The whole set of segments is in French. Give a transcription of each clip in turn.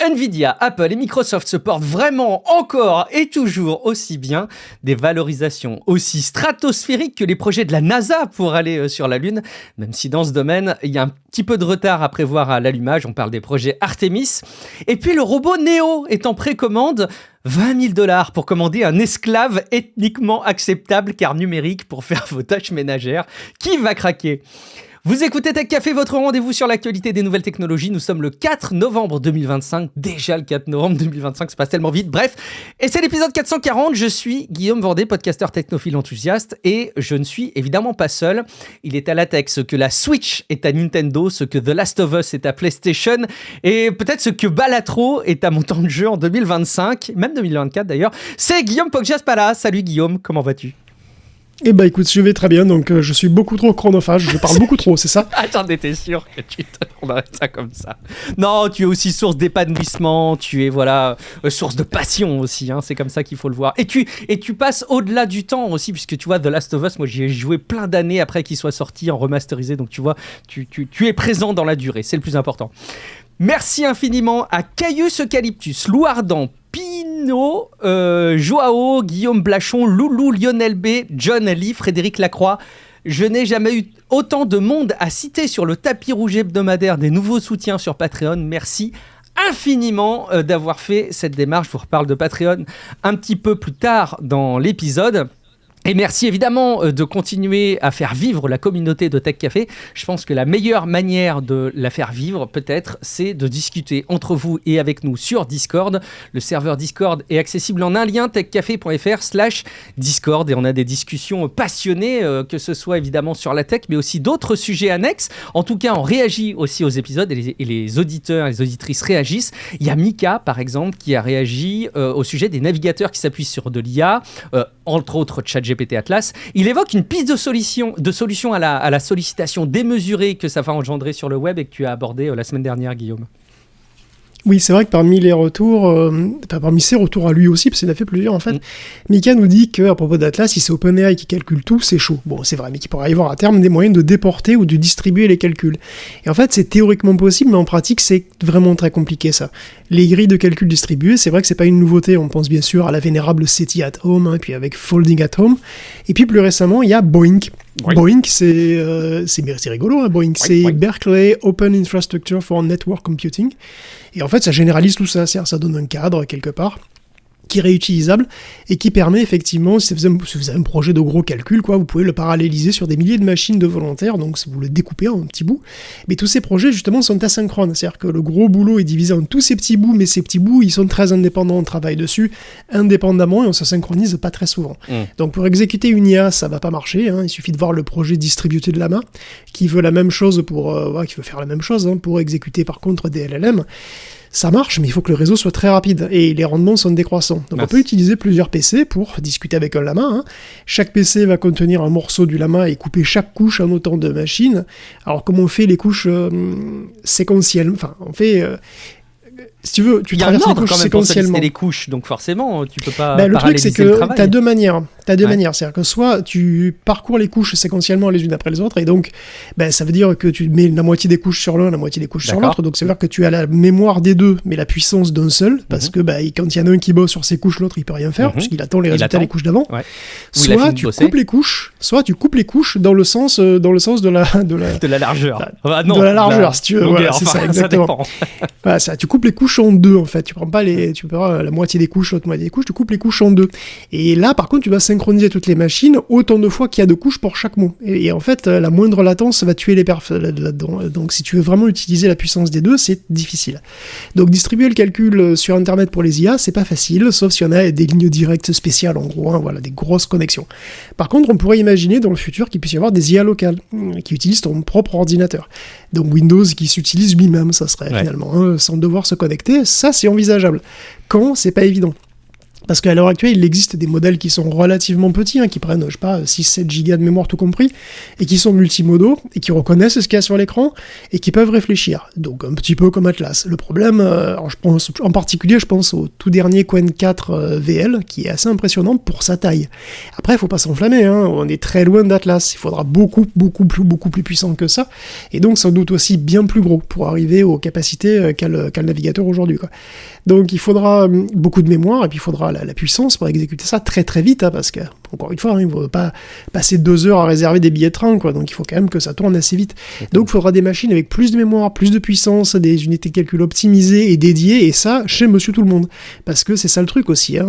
Nvidia, Apple et Microsoft se portent vraiment encore et toujours aussi bien, des valorisations aussi stratosphériques que les projets de la NASA pour aller sur la Lune, même si dans ce domaine, il y a un petit peu de retard à prévoir à l'allumage, on parle des projets Artemis. Et puis le robot Neo est en précommande, $20,000 pour commander un esclave ethniquement acceptable car numérique pour faire vos tâches ménagères. Qui va craquer ? Vous écoutez Tech Café, votre rendez-vous sur l'actualité des nouvelles technologies. Nous sommes le 4 novembre 2025. Déjà le 4 novembre 2025, ça passe tellement vite. Bref, et c'est l'épisode 440. Je suis Guillaume Vendée, podcasteur technophile enthousiaste. Et je ne suis évidemment pas seul. Il est à la tech ce que la Switch est à Nintendo, ce que The Last of Us est à PlayStation. Et peut-être ce que Balatro est à mon temps de jeu en 2025, même 2024 d'ailleurs. C'est Guillaume Poggiaspala. Salut Guillaume, comment vas-tu ? Eh ben écoute, je vais très bien, donc je suis beaucoup trop chronophage, je parle beaucoup trop, c'est ça ? Ah, j'en étais sûr que on arrête ça comme ça. Non, tu es aussi source d'épanouissement, tu es source de passion aussi, hein, c'est comme ça qu'il faut le voir. Et tu passes au-delà du temps aussi, puisque tu vois The Last of Us, moi j'y ai joué plein d'années après qu'il soit sorti en remasterisé, donc tu vois, tu es présent dans la durée, c'est le plus important. Merci infiniment à Caius Eucalyptus, Louardan, Pino, Joao, Guillaume Blachon, Loulou, Lionel B, John Lee, Frédéric Lacroix. Je n'ai jamais eu autant de monde à citer sur le tapis rouge hebdomadaire des nouveaux soutiens sur Patreon. Merci infiniment d'avoir fait cette démarche. Je vous reparle de Patreon un petit peu plus tard dans l'épisode. Et merci évidemment de continuer à faire vivre la communauté de Tech Café. Je pense que la meilleure manière de la faire vivre, peut-être, c'est de discuter entre vous et avec nous sur Discord. Le serveur Discord est accessible en un lien, techcafé.fr/Discord. Et on a des discussions passionnées, que ce soit évidemment sur la tech, mais aussi d'autres sujets annexes. En tout cas, on réagit aussi aux épisodes et les auditeurs et les auditrices réagissent. Il y a Mika, par exemple, qui a réagi au sujet des navigateurs qui s'appuient sur de l'IA, entre autres ChatGPT Atlas. Il évoque une piste de solution à la sollicitation démesurée que ça va engendrer sur le web et que tu as abordé la semaine dernière, Guillaume. Oui, c'est vrai que parmi ses retours à lui aussi, parce qu'il en a fait plusieurs en fait, Mika nous dit qu'à propos d'Atlas, si c'est OpenAI qui calcule tout, c'est chaud. Bon, c'est vrai, mais qu'il pourrait y avoir à terme des moyens de déporter ou de distribuer les calculs. Et en fait, c'est théoriquement possible, mais en pratique, c'est vraiment très compliqué ça. Les grilles de calcul distribuées, c'est vrai que c'est pas une nouveauté. On pense bien sûr à la vénérable SETI at Home, hein, et puis avec Folding at Home. Et puis plus récemment, il y a Boink. Oui. Boink, c'est rigolo, hein, Boink. C'est Berkeley Open Infrastructure for Network Computing. Et en fait, ça généralise tout ça, c'est-à-dire ça donne un cadre quelque part qui est réutilisable et qui permet effectivement, si vous avez un projet de gros calcul, vous pouvez le paralléliser sur des milliers de machines de volontaires, donc vous le découpez en petits bouts. Mais tous ces projets justement sont asynchrones, c'est-à-dire que le gros boulot est divisé en tous ces petits bouts, mais ces petits bouts, ils sont très indépendants, on travaille dessus indépendamment et on se synchronise pas très souvent. Donc pour exécuter une IA, ça va pas marcher, hein, il suffit de voir le projet distribué de Llama, qui veut la même chose qui veut faire la même chose, hein, pour exécuter par contre des LLM. Ça marche, mais il faut que le réseau soit très rapide, et les rendements sont décroissants. Donc on peut utiliser plusieurs PC pour discuter avec un Llama, hein. Chaque PC va contenir un morceau du Llama et couper chaque couche en autant de machines. Alors comme on fait les couches séquentielles, on fait... si tu veux, tu traverses les couches séquentiellement. Les couches, donc forcément, tu peux pas le truc, c'est que tu as deux manières. C'est-à-dire que soit tu parcours les couches séquentiellement les unes après les autres, et donc ça veut dire que tu mets la moitié des couches sur l'un, la moitié des couches sur l'autre, donc ça veut dire que tu as la mémoire des deux, mais la puissance d'un seul, parce que quand il y en a un qui bosse sur ses couches, l'autre il peut rien faire, puisqu'il attend les résultats des couches d'avant. Ouais. Soit tu coupes les couches dans le sens de la largeur. De la largeur, si tu veux. Voilà, c'est ça, exactement. Voilà, ça, tu coupes les couches en deux, en fait. Tu prends pas la moitié des couches, l'autre moitié des couches, tu coupes les couches en deux. Et là, par contre, tu dois synchroniser toutes les machines autant de fois qu'il y a de couches pour chaque mot. Et en fait, la moindre latence va tuer les perfs là-dedans. Donc, si tu veux vraiment utiliser la puissance des deux, c'est difficile. Donc, distribuer le calcul sur Internet pour les IA, c'est pas facile, sauf si on a des lignes directes spéciales, en gros, hein, des grosses connexions. Par contre, on pourrait imaginer dans le futur qu'il puisse y avoir des IA locales qui utilisent ton propre ordinateur. Donc, Windows qui s'utilise lui-même, ça serait finalement, sans devoir se connecter. Ça, c'est envisageable. Quand, c'est pas évident. Parce qu'à l'heure actuelle, il existe des modèles qui sont relativement petits, qui prennent, 6-7 gigas de mémoire tout compris, et qui sont multimodaux, et qui reconnaissent ce qu'il y a sur l'écran, et qui peuvent réfléchir. Donc un petit peu comme Atlas. Le problème, en particulier, je pense au tout dernier Qwen 4 VL, qui est assez impressionnant pour sa taille. Après, il faut pas s'enflammer, on est très loin d'Atlas. Il faudra beaucoup plus puissant que ça, et donc sans doute aussi bien plus gros, pour arriver aux capacités qu'a le navigateur aujourd'hui, quoi. Donc il faudra beaucoup de mémoire, et puis il faudra la puissance pour exécuter ça très très vite, parce que, encore une fois, il ne faut pas passer 2 heures à réserver des billets de train, quoi. Donc il faut quand même que ça tourne assez vite. Donc il faudra des machines avec plus de mémoire, plus de puissance, des unités de calcul optimisées et dédiées, et ça chez Monsieur Tout-le-Monde. Parce que c'est ça le truc aussi,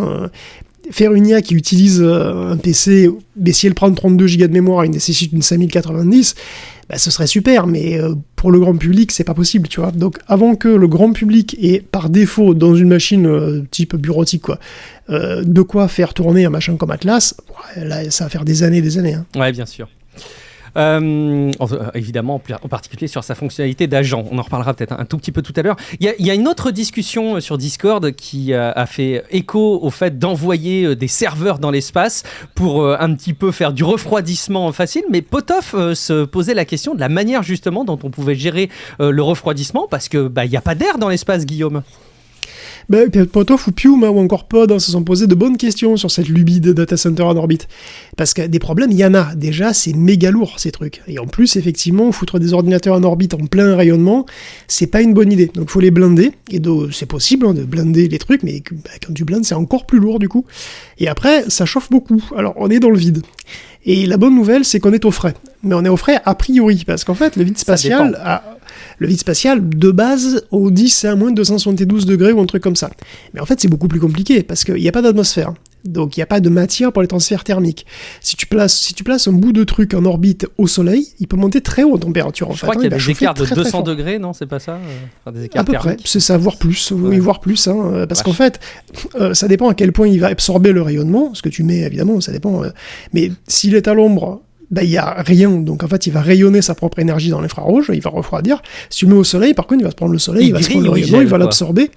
Faire une IA qui utilise un PC, mais si elle prend 32 Go de mémoire, il nécessite une 5090, ce serait super, mais pour le grand public, c'est pas possible, tu vois. Donc avant que le grand public ait, par défaut, dans une machine type bureautique, de quoi faire tourner un machin comme Atlas, là, ça va faire des années. Ouais, bien sûr. Évidemment, en particulier sur sa fonctionnalité d'agent. On en reparlera peut-être un tout petit peu tout à l'heure. Il y a une autre discussion sur Discord qui a fait écho au fait d'envoyer des serveurs dans l'espace pour un petit peu faire du refroidissement facile. Mais Potov se posait la question de la manière justement dont on pouvait gérer le refroidissement, parce que il n'y a pas d'air dans l'espace, Guillaume. Potov ou Pium ou encore Pod se sont posés de bonnes questions sur cette lubie de data center en orbite. Parce que des problèmes, il y en a. Déjà, c'est méga lourd, ces trucs. Et en plus, effectivement, foutre des ordinateurs en orbite en plein rayonnement, c'est pas une bonne idée. Donc, il faut les blinder. Et c'est possible de blinder les trucs, mais quand tu blindes, c'est encore plus lourd, du coup. Et après, ça chauffe beaucoup. Alors, on est dans le vide. Et la bonne nouvelle, c'est qu'on est au frais. Mais on est au frais a priori, parce qu'en fait, le vide spatial, de base, on dit c'est à moins de 272 degrés ou un truc comme ça. Mais en fait, c'est beaucoup plus compliqué, parce qu'il n'y a pas d'atmosphère. Donc, il n'y a pas de matière pour les transferts thermiques. Si tu places un bout de truc en orbite au Soleil, il peut monter très haut en température. Je crois qu'il y a des écarts de 200 degrés, non? C'est pas ça? Des écarts à peu thermiques. près, c'est ça, voire plus. Oui, voire plus. Parce qu'en fait, ça dépend à quel point il va absorber le rayonnement. Ce que tu mets, évidemment, ça dépend. Mais s'il est à l'ombre, il n'y a rien, donc en fait il va rayonner sa propre énergie dans l'infrarouge, il va refroidir. Si tu le mets au soleil, par contre, il va se prendre le soleil, il va se prendre le rayonnement, il va l'absorber.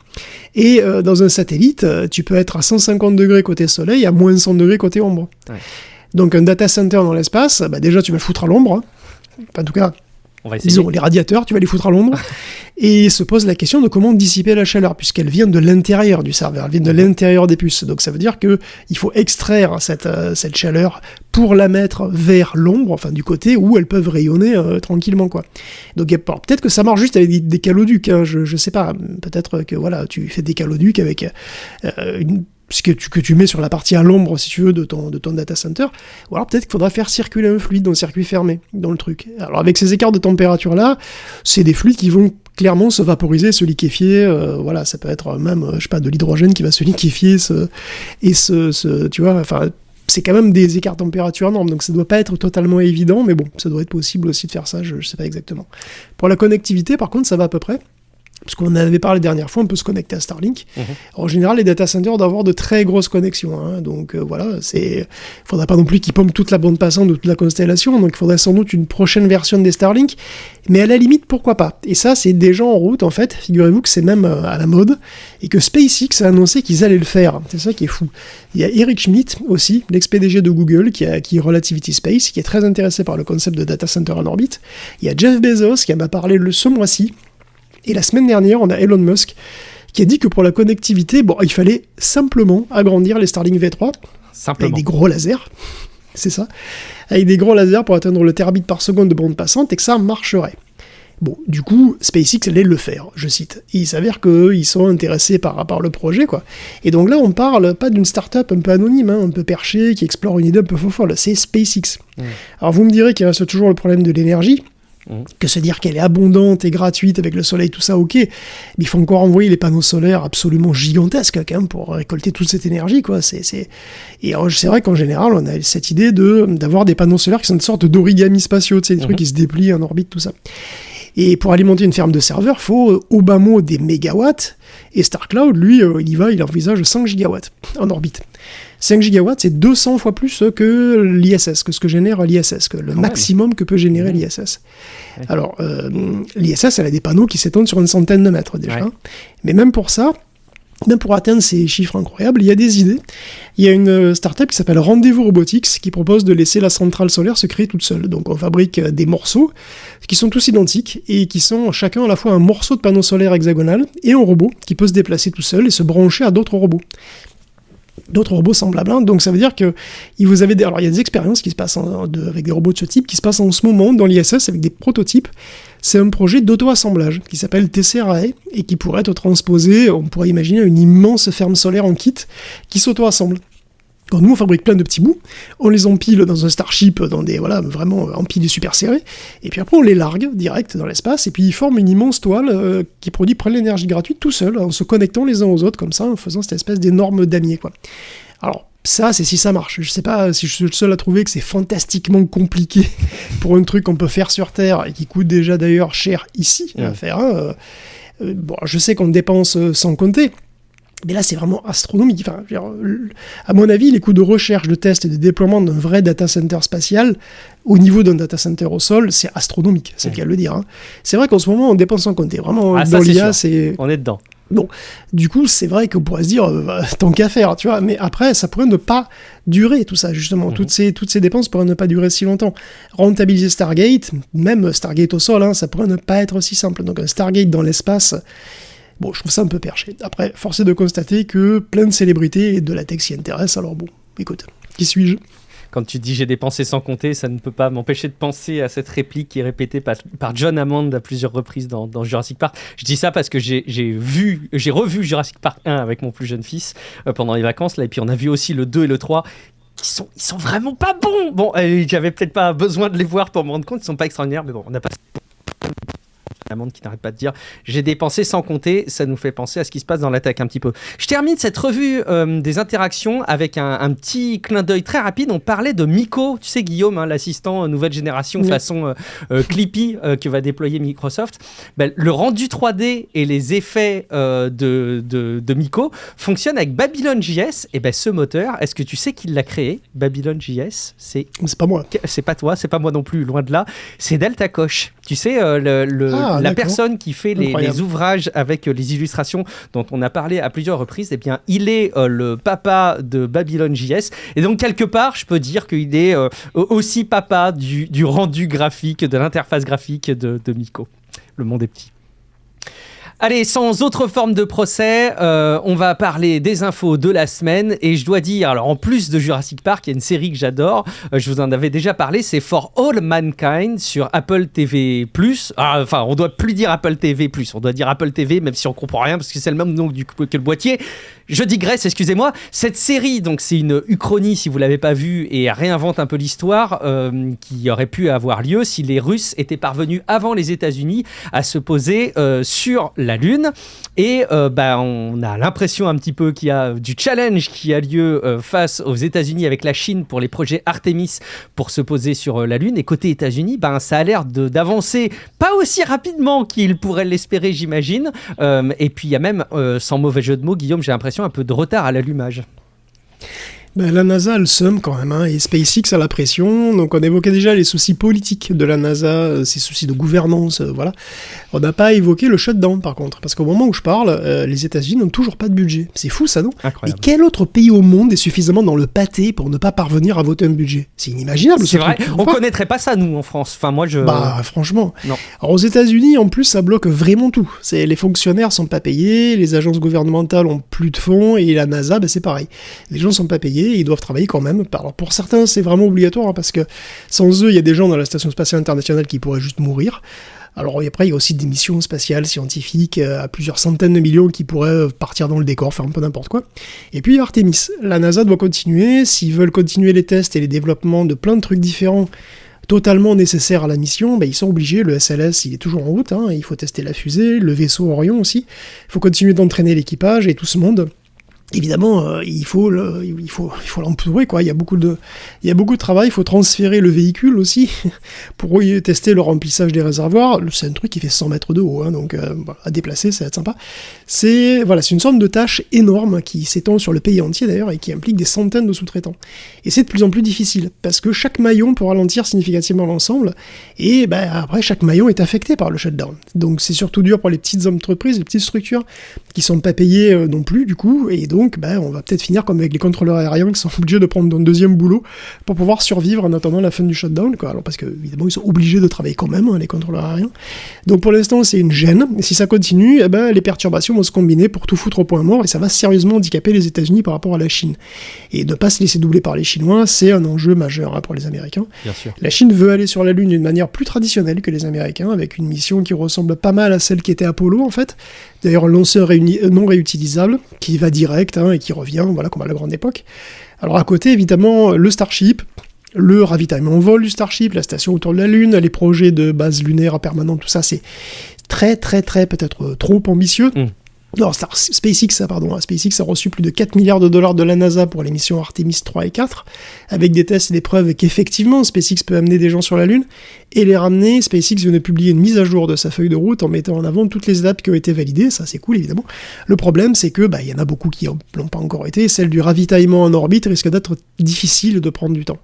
Et dans un satellite, tu peux être à 150 degrés côté soleil, à moins 100 degrés côté ombre. Ouais. Donc un data center dans l'espace, déjà tu vas le foutre à l'ombre. En tout cas, disons, les radiateurs, tu vas les foutre à l'ombre. Et se pose la question de comment dissiper la chaleur, puisqu'elle vient de l'intérieur du serveur, elle vient de l'intérieur des puces. Donc ça veut dire qu'il faut extraire cette chaleur pour la mettre vers l'ombre, enfin du côté où elles peuvent rayonner tranquillement, quoi. Donc peut-être que ça marche juste avec des caloducs, je sais pas. Peut-être que tu fais des caloducs avec que tu mets sur la partie à l'ombre, si tu veux, de ton data center, ou alors peut-être qu'il faudra faire circuler un fluide dans le circuit fermé, dans le truc. Alors avec ces écarts de température-là, c'est des fluides qui vont clairement se vaporiser, se liquéfier, ça peut être même, de l'hydrogène qui va se liquéfier, tu vois, enfin, c'est quand même des écarts de température énormes, donc ça doit pas être totalement évident, mais bon, ça doit être possible aussi de faire ça, je sais pas exactement. Pour la connectivité, par contre, ça va à peu près. Parce qu'on avait parlé la dernière fois, on peut se connecter à Starlink. En général, les data centers doivent avoir de très grosses connexions. Donc il faudra pas non plus qu'ils pompent toute la bande passante de toute la constellation. Donc il faudrait sans doute une prochaine version des Starlink. Mais à la limite, pourquoi pas? Et ça, c'est déjà en route, en fait. Figurez-vous que c'est même à la mode. Et que SpaceX a annoncé qu'ils allaient le faire. C'est ça qui est fou. Il y a Eric Schmidt aussi, l'ex-PDG de Google, qui est Relativity Space, qui est très intéressé par le concept de data center en orbite. Il y a Jeff Bezos, qui m'a parlé ce mois-ci. Et la semaine dernière, on a Elon Musk qui a dit que pour la connectivité, il fallait simplement agrandir les Starlink V3 avec des gros lasers, c'est ça, avec des gros lasers pour atteindre le terabit par seconde de bande passante et que ça marcherait. Bon, du coup, SpaceX allait le faire, je cite. Et il s'avère qu'ils sont intéressés par le projet, quoi. Et donc là, on parle pas d'une start-up un peu anonyme, un peu perchée, qui explore une idée un peu folle, c'est SpaceX. Alors vous me direz qu'il reste toujours le problème de l'énergie, que se dire qu'elle est abondante et gratuite avec le soleil, tout ça, ok, mais il faut encore envoyer les panneaux solaires absolument gigantesques quand même pour récolter toute cette énergie, quoi. Et alors, c'est vrai qu'en général, on a cette idée d'avoir des panneaux solaires qui sont une sorte d'origami spatiaux, tu sais, des trucs qui se déplient en orbite, tout ça. Et pour alimenter une ferme de serveurs, il faut au bas mot des mégawatts, et StarCloud, lui, il envisage 5 gigawatts en orbite. 5 gigawatts, c'est 200 fois plus que l'ISS, que ce que génère l'ISS, que le maximum que peut générer l'ISS. Ouais. Alors, l'ISS, elle a des panneaux qui s'étendent sur une centaine de mètres déjà. Ouais. Mais même pour ça, Même pour atteindre ces chiffres incroyables, il y a des idées. Il y a une startup qui s'appelle Rendez-vous Robotics qui propose de laisser la centrale solaire se créer toute seule. Donc on fabrique des morceaux qui sont tous identiques et qui sont chacun à la fois un morceau de panneau solaire hexagonal et un robot qui peut se déplacer tout seul et se brancher à d'autres robots. D'autres robots semblables. Hein. Donc ça veut dire que vous avez alors il y a des expériences qui se passent avec des robots de ce type qui se passent en ce moment dans l'ISS avec des prototypes. C'est un projet d'auto-assemblage qui s'appelle TCRAE et qui pourrait être transposé, on pourrait imaginer une immense ferme solaire en kit qui s'auto-assemble. Quand nous on fabrique plein de petits bouts, on les empile dans un Starship, dans des vraiment empilés super serrés, et puis après on les largue direct dans l'espace, et puis ils forment une immense toile qui produit plein d'énergie gratuite tout seul, en se connectant les uns aux autres comme ça, en faisant cette espèce d'énorme damier quoi. Alors ça, c'est si ça marche. Je sais pas si je suis le seul à trouver que c'est fantastiquement compliqué pour un truc qu'on peut faire sur Terre et qui coûte déjà d'ailleurs cher ici à faire. Hein. Bon, je sais qu'on dépense sans compter, mais là c'est vraiment astronomique. Enfin, à mon avis, les coûts de recherche, de test et de déploiement d'un vrai data center spatial au niveau d'un data center au sol, c'est astronomique, c'est le cas de le dire. Hein. C'est vrai qu'en ce moment, on dépense sans compter. Vraiment, dans l'IA, on est dedans. Bon, du coup, c'est vrai qu'on pourrait se dire, tant qu'à faire, tu vois, mais après, ça pourrait ne pas durer, tout ça, justement. Toutes ces dépenses pourraient ne pas durer si longtemps. Rentabiliser Stargate, même Stargate au sol, hein, ça pourrait ne pas être aussi simple. Donc, un Stargate dans l'espace, bon, je trouve ça un peu perché. Après, force est de constater que plein de célébrités et de la tech s'y intéressent, alors bon, écoute, qui suis-je ? Quand tu dis j'ai dépensé sans compter, ça ne peut pas m'empêcher de penser à cette réplique qui est répétée par John Hammond à plusieurs reprises dans Jurassic Park. Je dis ça parce que j'ai revu Jurassic Park 1 avec mon plus jeune fils pendant les vacances, là, et puis on a vu aussi le 2 et le 3. Ils sont vraiment pas bons. Bon, j'avais peut-être pas besoin de les voir pour me rendre compte, ils sont pas extraordinaires, mais bon, on n'a pas... Amande qui n'arrête pas de dire j'ai dépensé sans compter, ça nous fait penser à ce qui se passe dans l'attaque un petit peu. Je termine cette revue des interactions avec un petit clin d'œil très rapide. On parlait de Miko, tu sais Guillaume, hein, l'assistant nouvelle génération façon Clippy que va déployer Microsoft. Ben, le rendu 3D et les effets de Miko fonctionnent avec Babylon.js. Et ben ce moteur, est-ce que tu sais qui l'a créé? Babylon.js, c'est pas moi. C'est pas toi, c'est pas moi non plus, loin de là. C'est Delta Koch. Tu sais, la personne qui fait les ouvrages avec les illustrations dont on a parlé à plusieurs reprises, eh bien, il est le papa de Babylon.js. Et donc, quelque part, je peux dire qu'il est aussi papa du rendu graphique, de l'interface graphique de Miko. Le monde est petit. Allez, sans autre forme de procès, on va parler des infos de la semaine. Et je dois dire, alors en plus de Jurassic Park, il y a une série que j'adore. Je vous en avais déjà parlé, c'est For All Mankind sur Apple TV+. Enfin, on doit plus dire Apple TV+, on doit dire Apple TV, même si on comprend rien, parce que c'est le même nom que le boîtier. Je digresse, excusez-moi. Cette série, donc c'est une uchronie, si vous l'avez pas vue, et réinvente un peu l'histoire qui aurait pu avoir lieu si les Russes étaient parvenus avant les États-Unis à se poser sur la Lune. Et on a l'impression un petit peu qu'il y a du challenge qui a lieu face aux États-Unis avec la Chine pour les projets Artemis pour se poser sur la Lune. Et côté États-Unis, ça a l'air d'avancer pas aussi rapidement qu'ils pourraient l'espérer, j'imagine. Et puis il y a même, sans mauvais jeu de mots, Guillaume, j'ai l'impression un peu de retard à l'allumage. La NASA a le seum quand même, hein, et SpaceX a la pression. Donc on évoquait déjà les soucis politiques de la NASA, ses soucis de gouvernance, voilà. On n'a pas évoqué le shutdown par contre, parce qu'au moment où je parle, les États-Unis n'ont toujours pas de budget. C'est fou ça, non? Incroyable. Et quel autre pays au monde est suffisamment dans le pâté pour ne pas parvenir à voter un budget? C'est inimaginable. C'est vrai, on connaîtrait pas ça nous en France. Enfin moi franchement. Non. Alors aux États-Unis, en plus, ça bloque vraiment tout. Les fonctionnaires sont pas payés, les agences gouvernementales ont plus de fonds, et la NASA, c'est pareil. Les gens sont pas payés. Ils doivent travailler quand même. Alors pour certains, c'est vraiment obligatoire, hein, parce que sans eux, il y a des gens dans la Station Spatiale Internationale qui pourraient juste mourir. Alors après, il y a aussi des missions spatiales scientifiques à plusieurs centaines de millions qui pourraient partir dans le décor, faire un peu n'importe quoi. Et puis Artemis. La NASA doit continuer. S'ils veulent continuer les tests et les développements de plein de trucs différents totalement nécessaires à la mission, ils sont obligés. Le SLS, il est toujours en route. Hein, il faut tester la fusée, le vaisseau Orion aussi. Il faut continuer d'entraîner l'équipage et tout ce monde. Évidemment, il faut l'entourer, quoi. Il y a beaucoup de travail. Il faut transférer le véhicule aussi pour tester le remplissage des réservoirs. C'est un truc qui fait 100 mètres de haut, hein, donc à déplacer, ça va être sympa. C'est une sorte de tâche énorme qui s'étend sur le pays entier d'ailleurs et qui implique des centaines de sous-traitants. Et c'est de plus en plus difficile parce que chaque maillon peut ralentir significativement l'ensemble. Et après, chaque maillon est affecté par le shutdown. Donc c'est surtout dur pour les petites entreprises, les petites structures qui sont pas payées non plus du coup. Et donc on va peut-être finir comme avec les contrôleurs aériens qui sont obligés de prendre un deuxième boulot pour pouvoir survivre en attendant la fin du shutdown, quoi. Alors parce que évidemment ils sont obligés de travailler quand même, hein, les contrôleurs aériens. Donc pour l'instant c'est une gêne. Et si ça continue, les perturbations vont se combiner pour tout foutre au point mort et ça va sérieusement handicaper les États-Unis par rapport à la Chine. Et ne pas se laisser doubler par les Chinois, c'est un enjeu majeur, hein, pour les Américains. Bien sûr. La Chine veut aller sur la Lune d'une manière plus traditionnelle que les Américains, avec une mission qui ressemble pas mal à celle qui était Apollo en fait. D'ailleurs un lanceur non réutilisable qui va direct, hein, et qui revient, voilà, comme à la grande époque. Alors à côté, évidemment, le Starship, le ravitaillement en vol du Starship, la station autour de la Lune, les projets de base lunaire permanente, tout ça, c'est très, très, très, peut-être trop ambitieux. Non, SpaceX a reçu plus de 4 milliards de dollars de la NASA pour les missions Artemis 3 et 4, avec des tests et des preuves qu'effectivement SpaceX peut amener des gens sur la Lune, et les ramener. SpaceX vient de publier une mise à jour de sa feuille de route en mettant en avant toutes les étapes qui ont été validées, ça c'est cool évidemment. Le problème c'est que y en a beaucoup qui l'ont pas encore été, celle du ravitaillement en orbite risque d'être difficile de prendre du temps.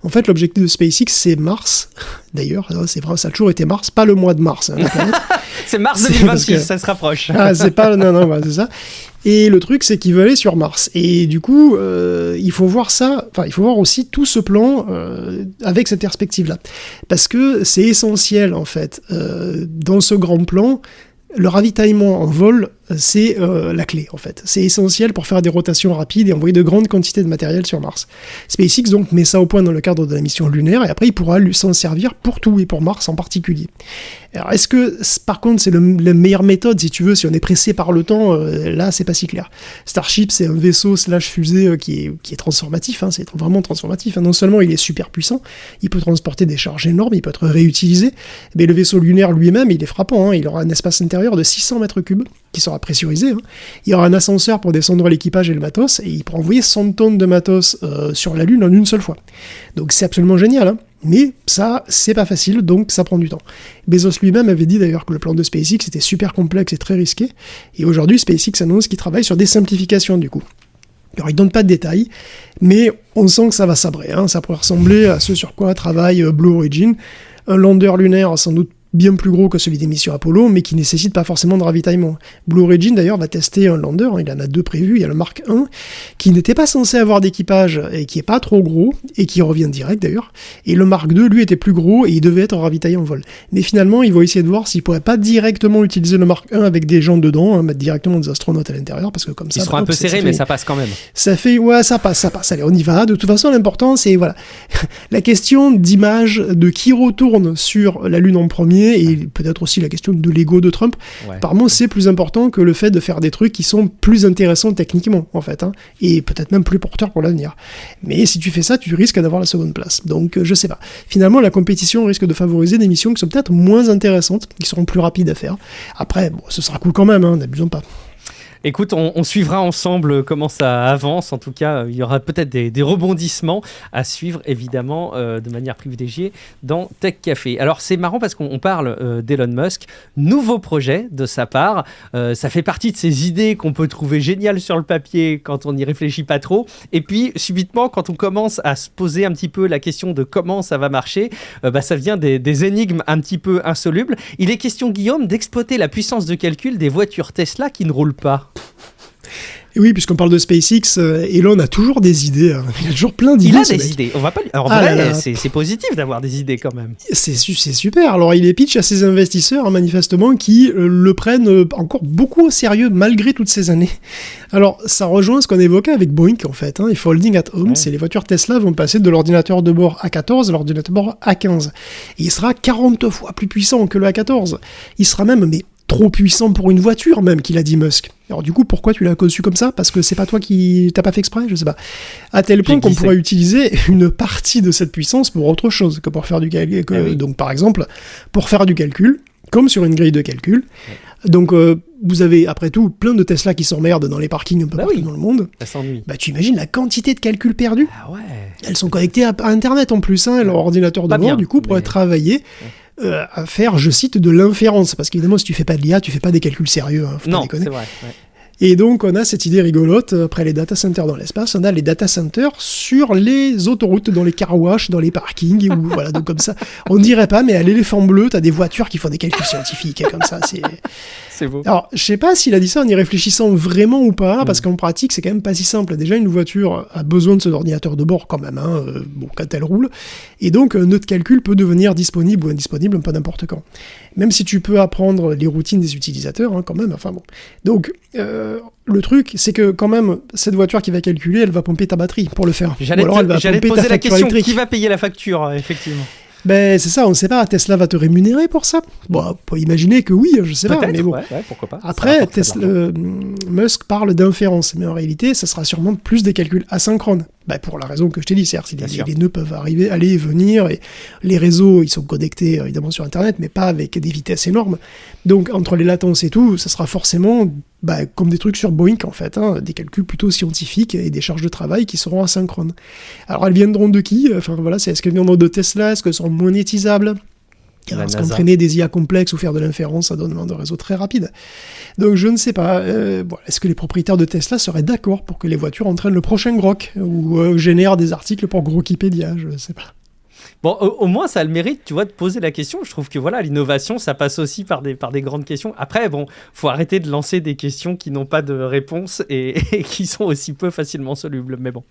En fait l'objectif de SpaceX c'est Mars, d'ailleurs c'est vrai, ça a toujours été Mars, pas le mois de mars, hein, la planète. C'est mars 2026, ça se rapproche. Ah, c'est pas... Non, c'est ça. Et le truc, c'est qu'il veut aller sur Mars. Et du coup, il faut voir ça... Enfin, il faut voir aussi tout ce plan avec cette perspective-là. Parce que c'est essentiel, en fait, dans ce grand plan, le ravitaillement en vol, c'est la clé, en fait. C'est essentiel pour faire des rotations rapides et envoyer de grandes quantités de matériel sur Mars. SpaceX, donc, met ça au point dans le cadre de la mission lunaire, et après, il pourra s'en servir pour tout, et pour Mars en particulier. Alors, est-ce que, par contre, c'est la meilleure méthode, si tu veux, si on est pressé par le temps, là, c'est pas si clair. Starship, c'est un vaisseau /fusée qui est transformatif, hein, c'est vraiment transformatif. Hein. Non seulement il est super puissant, il peut transporter des charges énormes, il peut être réutilisé, mais le vaisseau lunaire lui-même, il est frappant, hein, il aura un espace intérieur de 600 mètres cubes, qui sera pressurisé. Hein. Il y aura un ascenseur pour descendre l'équipage et le matos, et il pourra envoyer 100 tonnes de matos sur la Lune en une seule fois. Donc c'est absolument génial, hein. Mais ça, c'est pas facile, donc ça prend du temps. Bezos lui-même avait dit d'ailleurs que le plan de SpaceX était super complexe et très risqué, et aujourd'hui SpaceX annonce qu'il travaille sur des simplifications du coup. Alors il donne pas de détails, mais on sent que ça va sabrer, hein. Ça pourrait ressembler à ce sur quoi travaille Blue Origin, un lander lunaire sans doute bien plus gros que celui des missions Apollo, mais qui nécessite pas forcément de ravitaillement. Blue Origin d'ailleurs va tester un lander, hein, il en a 2 prévus, il y a le Mark 1, qui n'était pas censé avoir d'équipage, et qui est pas trop gros, et qui revient direct d'ailleurs, et le Mark 2 lui était plus gros, et il devait être ravitaillé en vol. Mais finalement, ils vont essayer de voir s'ils pourraient pas directement utiliser le Mark 1 avec des gens dedans, hein, mettre directement des astronautes à l'intérieur, parce que comme ça... Ils seront un peu serrés, mais ça passe quand même. Ça passe, allez, on y va. De toute façon, l'important, c'est, voilà, la question d'image, de qui retourne sur la Lune en premier, et peut-être aussi la question de l'ego de Trump. Ouais. Apparemment, c'est plus important que le fait de faire des trucs qui sont plus intéressants techniquement, en fait, hein, et peut-être même plus porteurs pour l'avenir. Mais si tu fais ça, tu risques d'avoir la seconde place. Donc, je sais pas. Finalement, la compétition risque de favoriser des missions qui sont peut-être moins intéressantes, qui seront plus rapides à faire. Après, bon, ce sera cool quand même, hein, n'abusons pas. Écoute, on suivra ensemble comment ça avance. En tout cas, il y aura peut-être des rebondissements à suivre, évidemment, de manière privilégiée dans Tech Café. Alors, c'est marrant parce qu'on parle d'Elon Musk. Nouveau projet de sa part. Ça fait partie de ces idées qu'on peut trouver géniales sur le papier quand on n'y réfléchit pas trop. Et puis, subitement, quand on commence à se poser un petit peu la question de comment ça va marcher, ça vient des énigmes un petit peu insolubles. Il est question, Guillaume, d'exploiter la puissance de calcul des voitures Tesla qui ne roulent pas. Et oui, puisqu'on parle de SpaceX, Elon a toujours des idées. Hein. Il a toujours plein d'idées. Il a des idées. On va pas. En vrai, c'est positif d'avoir des idées quand même. C'est super. Alors, il les pitch à ses investisseurs, hein, manifestement, qui le prennent encore beaucoup au sérieux malgré toutes ces années. Alors, ça rejoint ce qu'on évoquait avec Boeing, en fait. Hein, et Folding at Home, c'est les voitures Tesla vont passer de l'ordinateur de bord A14 à l'ordinateur de bord A15. Et il sera 40 fois plus puissant que le A14. Il sera même, trop puissant pour une voiture même, qu'il a dit Musk. Alors du coup, pourquoi tu l'as conçu comme ça ? Parce que c'est pas toi qui t'as pas fait exprès, je sais pas. À tel point qu'on pourrait utiliser une partie de cette puissance pour autre chose que pour faire du calcul. Donc par exemple, pour faire du calcul, comme sur une grille de calcul, Donc, vous avez, après tout, plein de Tesla qui s'emmerdent dans les parkings un peu partout dans le monde. Ça s'ennuie. Tu imagines la quantité de calculs perdus. Ah ouais. Elles sont connectées à Internet en plus, leur ordinateur de bord, du coup, pourrait travailler à faire, je cite, de l'inférence. Parce qu'évidemment, si tu fais pas de l'IA, tu fais pas des calculs sérieux. Faut pas déconner. C'est vrai. Ouais. Et donc, on a cette idée rigolote, après les data centers dans l'espace, on a les data centers sur les autoroutes, dans les car wash, dans les parkings, ou voilà, donc comme ça. On dirait pas, mais à l'éléphant bleu, t'as des voitures qui font des calculs scientifiques, comme ça, c'est beau. Alors, je sais pas s'il a dit ça en y réfléchissant vraiment ou pas, parce qu'en pratique, c'est quand même pas si simple. Déjà, une voiture a besoin de son ordinateur de bord quand même, quand elle roule, et donc notre calcul peut devenir disponible ou indisponible un peu n'importe quand. Même si tu peux apprendre les routines des utilisateurs, quand même, enfin bon. Donc, le truc, c'est que quand même, cette voiture qui va calculer, elle va pomper ta batterie pour le faire. J'allais te poser la question, qui va payer la facture, effectivement. C'est ça, on ne sait pas. Tesla va te rémunérer pour ça. Bon, on peut imaginer que oui, je sais pas. Mais bon. Ouais, pourquoi pas. Après, Musk parle d'inférence, mais en réalité, ça sera sûrement plus des calculs asynchrones. Pour la raison que je t'ai dit, c'est-à-dire les nœuds peuvent aller et venir, et les réseaux, ils sont connectés évidemment sur Internet, mais pas avec des vitesses énormes. Donc, entre les latences et tout, ça sera forcément comme des trucs sur Boeing, en fait, des calculs plutôt scientifiques et des charges de travail qui seront asynchrones. Alors, elles viendront de qui ? Enfin, voilà, est-ce qu'elles viendront de Tesla ? Est-ce qu'elles seront monétisables ? Parce qu'entraîner des IA complexes ou faire de l'inférence, ça demande un réseau très rapide. Donc je ne sais pas, est-ce que les propriétaires de Tesla seraient d'accord pour que les voitures entraînent le prochain Grok ou génèrent des articles pour Grokipédia, je ne sais pas. Bon, au moins, ça a le mérite, tu vois, de poser la question. Je trouve que voilà, l'innovation, ça passe aussi par des grandes questions. Après, faut arrêter de lancer des questions qui n'ont pas de réponse et qui sont aussi peu facilement solubles. Mais bon.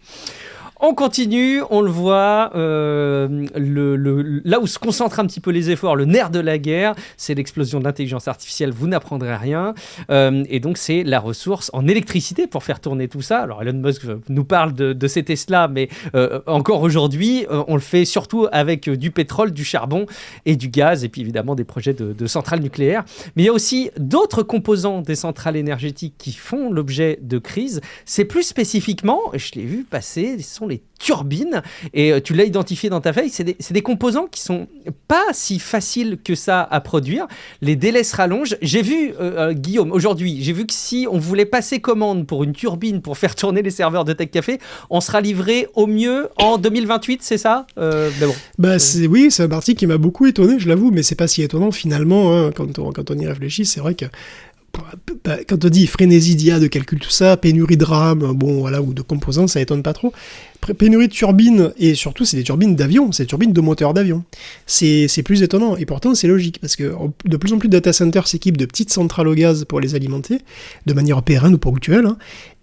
On continue, on le voit, là où se concentrent un petit peu les efforts, le nerf de la guerre, c'est l'explosion de l'intelligence artificielle, vous n'apprendrez rien. Et donc, c'est la ressource en électricité pour faire tourner tout ça. Alors, Elon Musk nous parle de ces Tesla, mais encore aujourd'hui, on le fait surtout avec du pétrole, du charbon et du gaz, et puis évidemment des projets de centrales nucléaires. Mais il y a aussi d'autres composants des centrales énergétiques qui font l'objet de crises. C'est plus spécifiquement, je l'ai vu passer, ce sont les turbines, et tu l'as identifié dans ta feuille, c'est des composants qui sont pas si faciles que ça à produire. Les délais se rallongent. J'ai vu, Guillaume, aujourd'hui, j'ai vu que si on voulait passer commande pour une turbine pour faire tourner les serveurs de Tech Café, on sera livré au mieux en 2028, c'est ça Oui, c'est un article qui m'a beaucoup étonné, je l'avoue, mais c'est pas si étonnant finalement, quand on y réfléchit. C'est vrai que quand on dit frénésie d'IA, de calcul, tout ça, pénurie de RAM, ou de composants, ça étonne pas trop. Pénurie de turbines, et surtout c'est des turbines d'avion, c'est des turbines de moteurs d'avion. C'est plus étonnant, et pourtant c'est logique, parce que de plus en plus de data centers s'équipent de petites centrales au gaz pour les alimenter, de manière pérenne ou ponctuelle,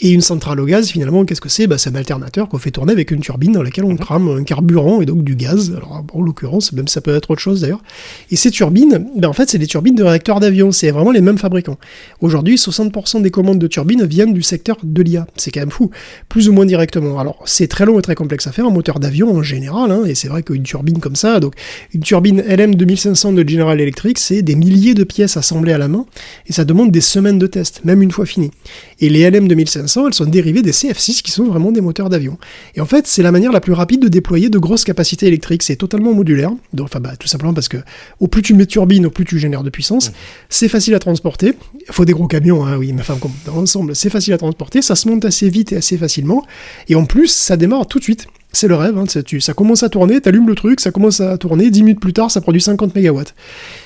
et une centrale au gaz, finalement, qu'est-ce que c'est ? C'est un alternateur qu'on fait tourner avec une turbine dans laquelle on crame un carburant et donc du gaz, alors en l'occurrence, même ça peut être autre chose d'ailleurs. Et ces turbines, en fait c'est des turbines de réacteurs d'avion, c'est vraiment les mêmes fabricants. Aujourd'hui, 60% des commandes de turbines viennent du secteur de l'IA, c'est quand même fou, plus ou moins directement. Alors c'est très long et très complexe à faire, un moteur d'avion en général, et c'est vrai qu'une turbine comme ça, donc une turbine LM 2500 de General Electric, c'est des milliers de pièces assemblées à la main, et ça demande des semaines de tests, même une fois fini. Et les LM 2500, elles sont dérivées des CF6 qui sont vraiment des moteurs d'avion. Et en fait, c'est la manière la plus rapide de déployer de grosses capacités électriques, c'est totalement modulaire, donc, tout simplement parce que au plus tu mets de turbines, au plus tu génères de puissance, c'est facile à transporter, il faut des gros camions, oui, mais enfin, dans l'ensemble, c'est facile à transporter, ça se monte assez vite et assez facilement, et en plus, ça démarre tout de suite. C'est le rêve, ça commence à tourner, t'allumes le truc, ça commence à tourner, 10 minutes plus tard, ça produit 50 MW.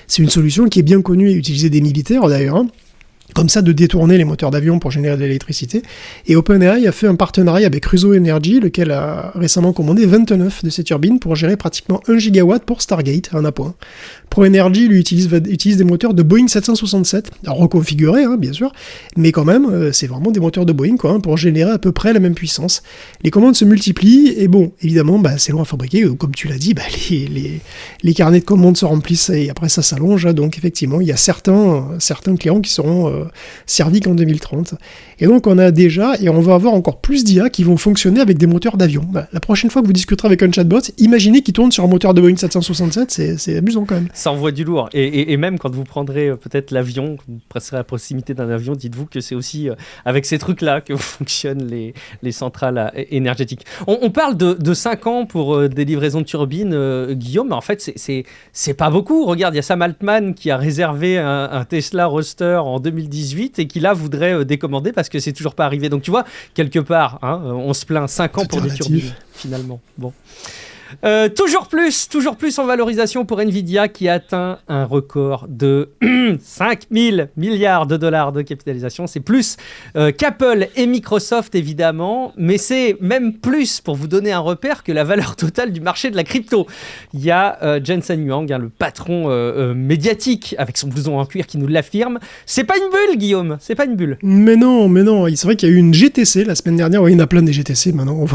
C'est une solution qui est bien connue et utilisée des militaires d'ailleurs, comme ça, de détourner les moteurs d'avion pour générer de l'électricité. Et OpenAI a fait un partenariat avec Russo Energy, lequel a récemment commandé 29 de ces turbines pour gérer pratiquement 1 gigawatt pour Stargate, en appoint. ProEnergy, lui, utilise des moteurs de Boeing 767, alors reconfigurés, bien sûr, mais quand même, c'est vraiment des moteurs de Boeing, pour générer à peu près la même puissance. Les commandes se multiplient, et évidemment, c'est long à fabriquer, comme tu l'as dit, les carnets de commandes se remplissent, et après ça s'allonge, donc effectivement, il y a certains clients qui seront servi qu'en 2030. Et donc on a déjà, et on va avoir encore plus d'IA qui vont fonctionner avec des moteurs d'avion. Bah, la prochaine fois que vous discuterez avec un chatbot, imaginez qu'il tourne sur un moteur de Boeing 767, c'est amusant quand même. Ça envoie du lourd. Et même quand vous prendrez peut-être l'avion, vous passerez à proximité d'un avion, dites-vous que c'est aussi avec ces trucs-là que fonctionnent les centrales énergétiques. On parle de 5 ans pour des livraisons de turbines, Guillaume, mais en fait, c'est pas beaucoup. Regarde, il y a Sam Altman qui a réservé un Tesla Roadster en 2018 et qui là voudrait décommander parce que c'est toujours pas arrivé. Donc tu vois, quelque part, on se plaint 5 ans pour des turbines, finalement. Bon. Toujours plus en valorisation pour Nvidia qui atteint un record de 5 000 milliards de dollars de capitalisation. C'est plus qu'Apple et Microsoft évidemment, mais c'est même plus, pour vous donner un repère, que la valeur totale du marché de la crypto. Il y a Jensen Huang, le patron médiatique avec son blouson en cuir qui nous l'affirme. C'est pas une bulle, Guillaume, c'est pas une bulle. Mais non, c'est vrai qu'il y a eu une GTC la semaine dernière. Oui, il y en a plein des GTC maintenant.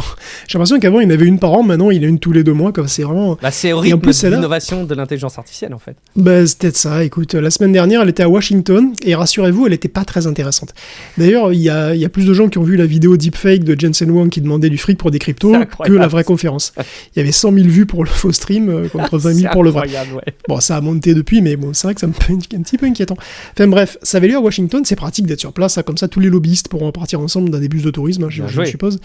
J'ai l'impression qu'avant il y en avait une par an, maintenant il y en a une tous les 2 mois, comme c'est vraiment... c'est horrible, l'innovation de l'intelligence artificielle en fait. C'est peut-être ça. Écoute, la semaine dernière elle était à Washington et rassurez-vous, elle était pas très intéressante. D'ailleurs, il y a plus de gens qui ont vu la vidéo deepfake de Jensen Huang qui demandait du fric pour des cryptos que la vraie conférence. Il y avait 100 000 vues pour le faux stream contre 20 000 pour le vrai. Ouais. Bon, ça a monté depuis, mais bon, c'est vrai que ça me fait un petit peu inquiétant. Enfin bref, ça avait lieu à Washington, c'est pratique d'être sur place, comme ça tous les lobbyistes pourront partir ensemble dans des bus de tourisme, je suppose.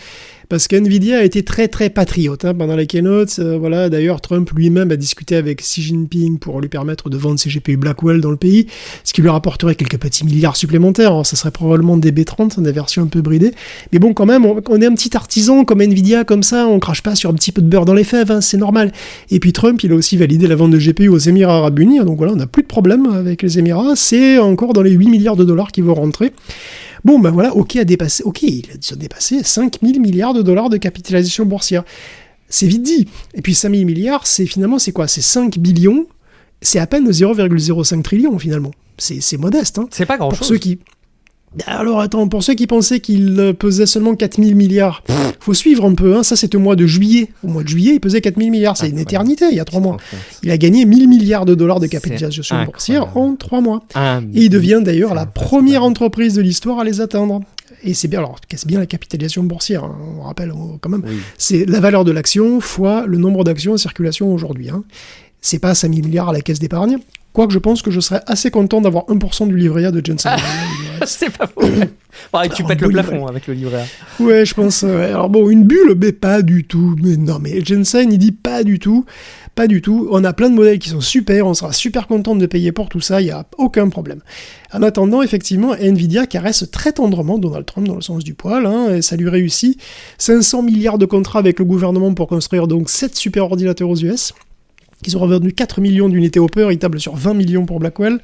Parce qu'NVIDIA a été très très patriote pendant la keynote. Voilà, d'ailleurs, Trump lui-même a discuté avec Xi Jinping pour lui permettre de vendre ses GPU Blackwell dans le pays, ce qui lui rapporterait quelques petits milliards supplémentaires. Alors, ça serait probablement des B30, des versions un peu bridées. Mais bon, quand même, on est un petit artisan comme NVIDIA, comme ça, on crache pas sur un petit peu de beurre dans les fèves, c'est normal. Et puis Trump, il a aussi validé la vente de GPU aux Émirats Arabes Unis, donc voilà, on n'a plus de problème avec les Émirats. C'est encore dans les 8 milliards de dollars qui vont rentrer. Bon, voilà, ils ont dépassé 5 000 milliards de dollars de capitalisation boursière. C'est vite dit. Et puis 5 000 milliards, c'est quoi ? C'est 5 billions, c'est à peine 0,05 trillion finalement. C'est modeste. C'est pas grand-chose. Pour ceux qui pensaient qu'il pesait seulement 4 000 milliards, faut suivre un peu, ça c'était au mois de juillet. Au mois de juillet, il pesait 4 000 milliards, c'est une éternité, il y a 3 mois. Il a gagné 1 000 milliards de dollars de capitalisation boursière en 3 mois. Et il devient d'ailleurs la première entreprise de l'histoire à les atteindre. Et c'est bien, alors qu'est-ce bien la capitalisation boursière, on rappelle quand même, c'est la valeur de l'action fois le nombre d'actions en circulation aujourd'hui. C'est pas 5 000 milliards à la caisse d'épargne. Quoique je pense que je serais assez content d'avoir 1% du livret A de Jensen. C'est pas faux. Tu pètes le plafond avec le livret A. Ouais, je pense. Alors bon, une bulle, mais pas du tout. Mais non, mais Jensen, il dit pas du tout. Pas du tout. On a plein de modèles qui sont super. On sera super content de payer pour tout ça. Il n'y a aucun problème. En attendant, effectivement, Nvidia caresse très tendrement Donald Trump dans le sens du poil. Et ça lui réussit. 500 milliards de contrats avec le gouvernement pour construire donc 7 super ordinateurs aux US. Ils ont revendu 4 millions d'unités Hopper, ils tablent sur 20 millions pour Blackwell.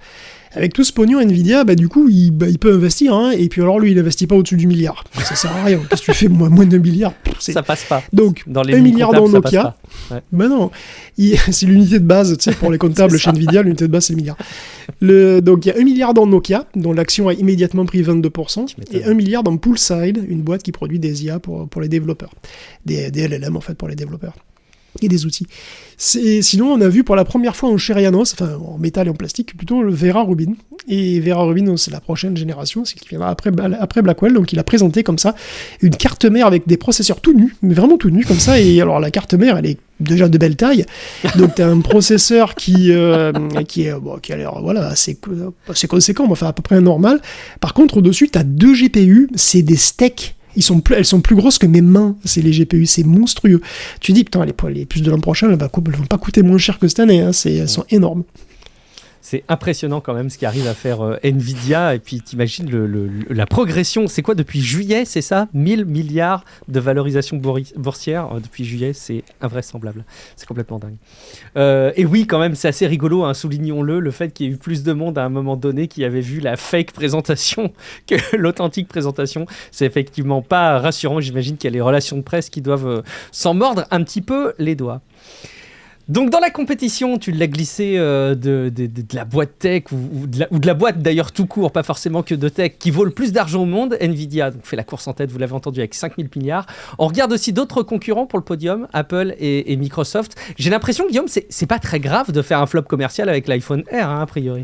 Avec tout ce pognon, Nvidia, du coup, il peut investir, et puis alors lui, il investit pas au-dessus du milliard. Ça sert à rien. Qu'est-ce que tu fais, moins de milliard ça passe pas. Donc, dans les 1 milliard dans Nokia. Ouais. Non, c'est l'unité de base, pour les comptables chez Nvidia, l'unité de base, c'est le milliard. Donc, il y a 1 milliard dans Nokia, dont l'action a immédiatement pris 22%, et 1 milliard dans Poolside, une boîte qui produit des IA pour les développeurs. Des LLM, en fait, pour les développeurs. Et des outils. Sinon, on a vu pour la première fois en Chérianos, en métal et en plastique, plutôt le Vera Rubin. Et Vera Rubin, c'est la prochaine génération, c'est qui viendra après Blackwell. Donc, il a présenté comme ça une carte mère avec des processeurs tout nus, mais vraiment tout nus comme ça. Et alors, la carte mère, elle est déjà de belle taille. Donc, tu as un processeur qui a l'air assez conséquent, mais à peu près normal. Par contre, au-dessus, tu as 2 GPU, c'est des steaks. Elles sont plus grosses que mes mains, c'est les GPU, c'est monstrueux. Tu dis, putain, les puces de l'an prochain, elles vont pas coûter moins cher que cette année, elles sont énormes. C'est impressionnant quand même ce qu'arrive à faire Nvidia, et puis t'imagines la progression, c'est quoi depuis juillet, c'est ça ? 1000 milliards de valorisation boursière depuis juillet, c'est invraisemblable, c'est complètement dingue. Et oui, quand même, c'est assez rigolo, soulignons-le, le fait qu'il y ait eu plus de monde à un moment donné qui avait vu la fake présentation que l'authentique présentation, c'est effectivement pas rassurant. J'imagine qu'il y a les relations de presse qui doivent s'en mordre un petit peu les doigts. Donc dans la compétition, tu l'as glissé de la boîte tech ou de la boîte d'ailleurs tout court, pas forcément que de tech, qui vaut le plus d'argent au monde, Nvidia donc fait la course en tête, vous l'avez entendu, avec 5 000 milliards. On regarde aussi d'autres concurrents pour le podium, Apple et Microsoft. J'ai l'impression, Guillaume, c'est pas très grave de faire un flop commercial avec l'iPhone Air, a priori.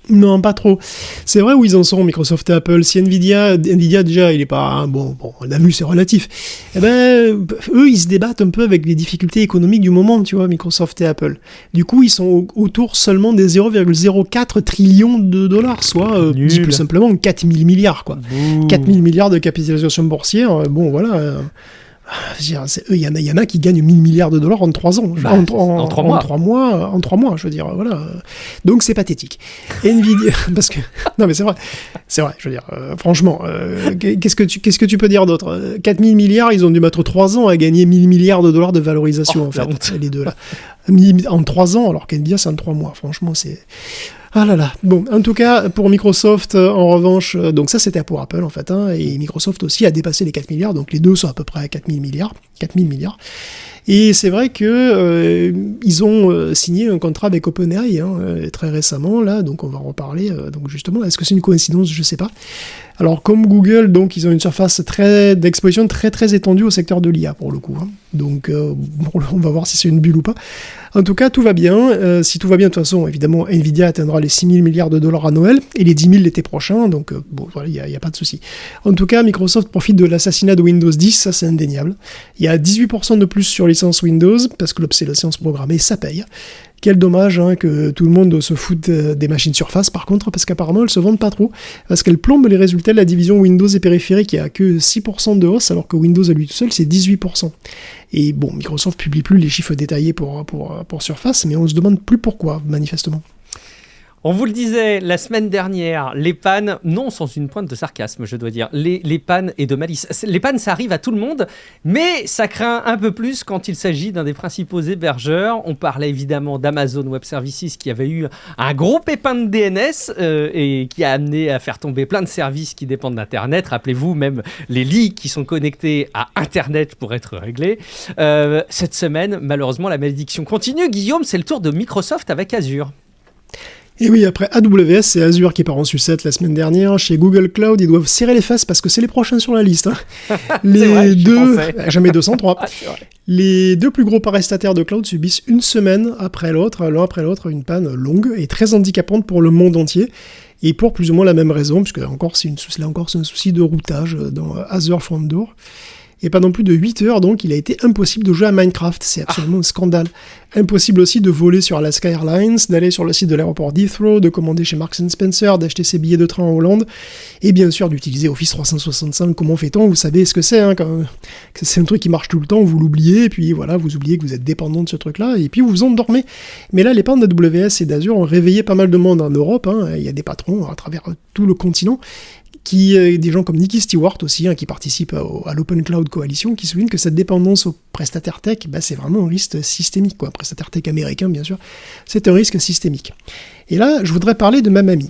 Non, pas trop. C'est vrai où ils en sont, Microsoft et Apple. Si Nvidia déjà, il est pas... Bon, on l'a vu, c'est relatif. Eh ben, eux, ils se débattent un peu avec les difficultés économiques du moment, tu vois, Microsoft et Apple. Du coup, ils sont autour seulement des 0,04 trillions de dollars, soit, dit plus simplement, 4000 milliards, quoi. 4000 milliards de capitalisation boursière, bon, voilà... Il y en a qui gagnent 1000 milliards de dollars en 3 ans. En 3 mois. En 3 mois, je veux dire, voilà. Donc c'est pathétique. Nvidia, parce que... Non mais c'est vrai, je veux dire, franchement, qu'est-ce que tu peux dire d'autre ? 4000 milliards, ils ont dû mettre 3 ans à gagner 1000 milliards de dollars de valorisation, en fait, les deux là. En 3 ans, alors qu'Nvidia c'est en 3 mois, franchement c'est... Ah là là. Bon, en tout cas, pour Microsoft, en revanche, donc ça c'était pour Apple en fait, hein, et Microsoft aussi a dépassé les 4 milliards, donc les deux sont à peu près à 4000 milliards. Et c'est vrai que ils ont signé un contrat avec OpenAI très récemment, là, donc on va en reparler. Donc justement, est-ce que c'est une coïncidence ? Je sais pas. Alors comme Google, donc ils ont une surface d'exposition très étendue au secteur de l'IA pour le coup. Hein. Donc on va voir si c'est une bulle ou pas. En tout cas, tout va bien. Si tout va bien, de toute façon, évidemment, Nvidia atteindra les 6 000 milliards de dollars à Noël et les 10 000 l'été prochain. Donc bon, voilà, il n'y a pas de souci. En tout cas, Microsoft profite de l'assassinat de Windows 10, ça c'est indéniable. Il y a 18% de plus sur licence Windows, parce que l'obsolescence programmée, ça paye. Quel dommage que tout le monde se foute des machines Surface, par contre, parce qu'apparemment elles se vendent pas trop, parce qu'elles plombent les résultats de la division Windows et périphériques qui a que 6% de hausse, alors que Windows à lui tout seul c'est 18%. Et bon, Microsoft publie plus les chiffres détaillés pour Surface, mais on se demande plus pourquoi, manifestement. On vous le disait la semaine dernière, les pannes, non sans une pointe de sarcasme, je dois dire, les pannes et de malice. Les pannes, ça arrive à tout le monde, mais ça craint un peu plus quand il s'agit d'un des principaux hébergeurs. On parlait évidemment d'Amazon Web Services qui avait eu un gros pépin de DNS et qui a amené à faire tomber plein de services qui dépendent d'Internet. Rappelez-vous, même les lits qui sont connectés à Internet pour être réglés. Cette semaine, malheureusement, la malédiction continue. Guillaume, c'est le tour de Microsoft avec Azure. Et oui, après AWS, c'est Azure qui part en sucette la semaine dernière. Chez Google Cloud, ils doivent serrer les fesses parce que c'est les prochains sur la liste. Hein. Les deux, jamais 203. Les deux plus gros prestataires de cloud subissent une semaine après l'autre, l'un après l'autre, une panne longue et très handicapante pour le monde entier. Et pour plus ou moins la même raison, puisque là encore c'est un souci de routage dans Azure Front Door. Et pendant plus de 8 heures, donc, il a été impossible de jouer à Minecraft. C'est absolument un scandale. Impossible aussi de voler sur Alaska Airlines, d'aller sur le site de l'aéroport d'Heathrow, de commander chez Marks & Spencer, d'acheter ses billets de train en Hollande, et bien sûr d'utiliser Office 365. Comment fait-on ? Vous savez ce que c'est, hein, quand c'est un truc qui marche tout le temps, vous l'oubliez, et puis voilà, vous oubliez que vous êtes dépendant de ce truc-là, et puis vous vous endormez. Mais là, les pannes d'AWS et d'Azure ont réveillé pas mal de monde en Europe. Hein. Il y a des patrons à travers tout le continent, des gens comme Nikki Stewart aussi, qui participent à l'Open Cloud Coalition, qui soulignent que cette dépendance aux prestataires tech, c'est vraiment un risque systémique, quoi. Prestataire tech américain, bien sûr, c'est un risque systémique. Et là, je voudrais parler de Mamami.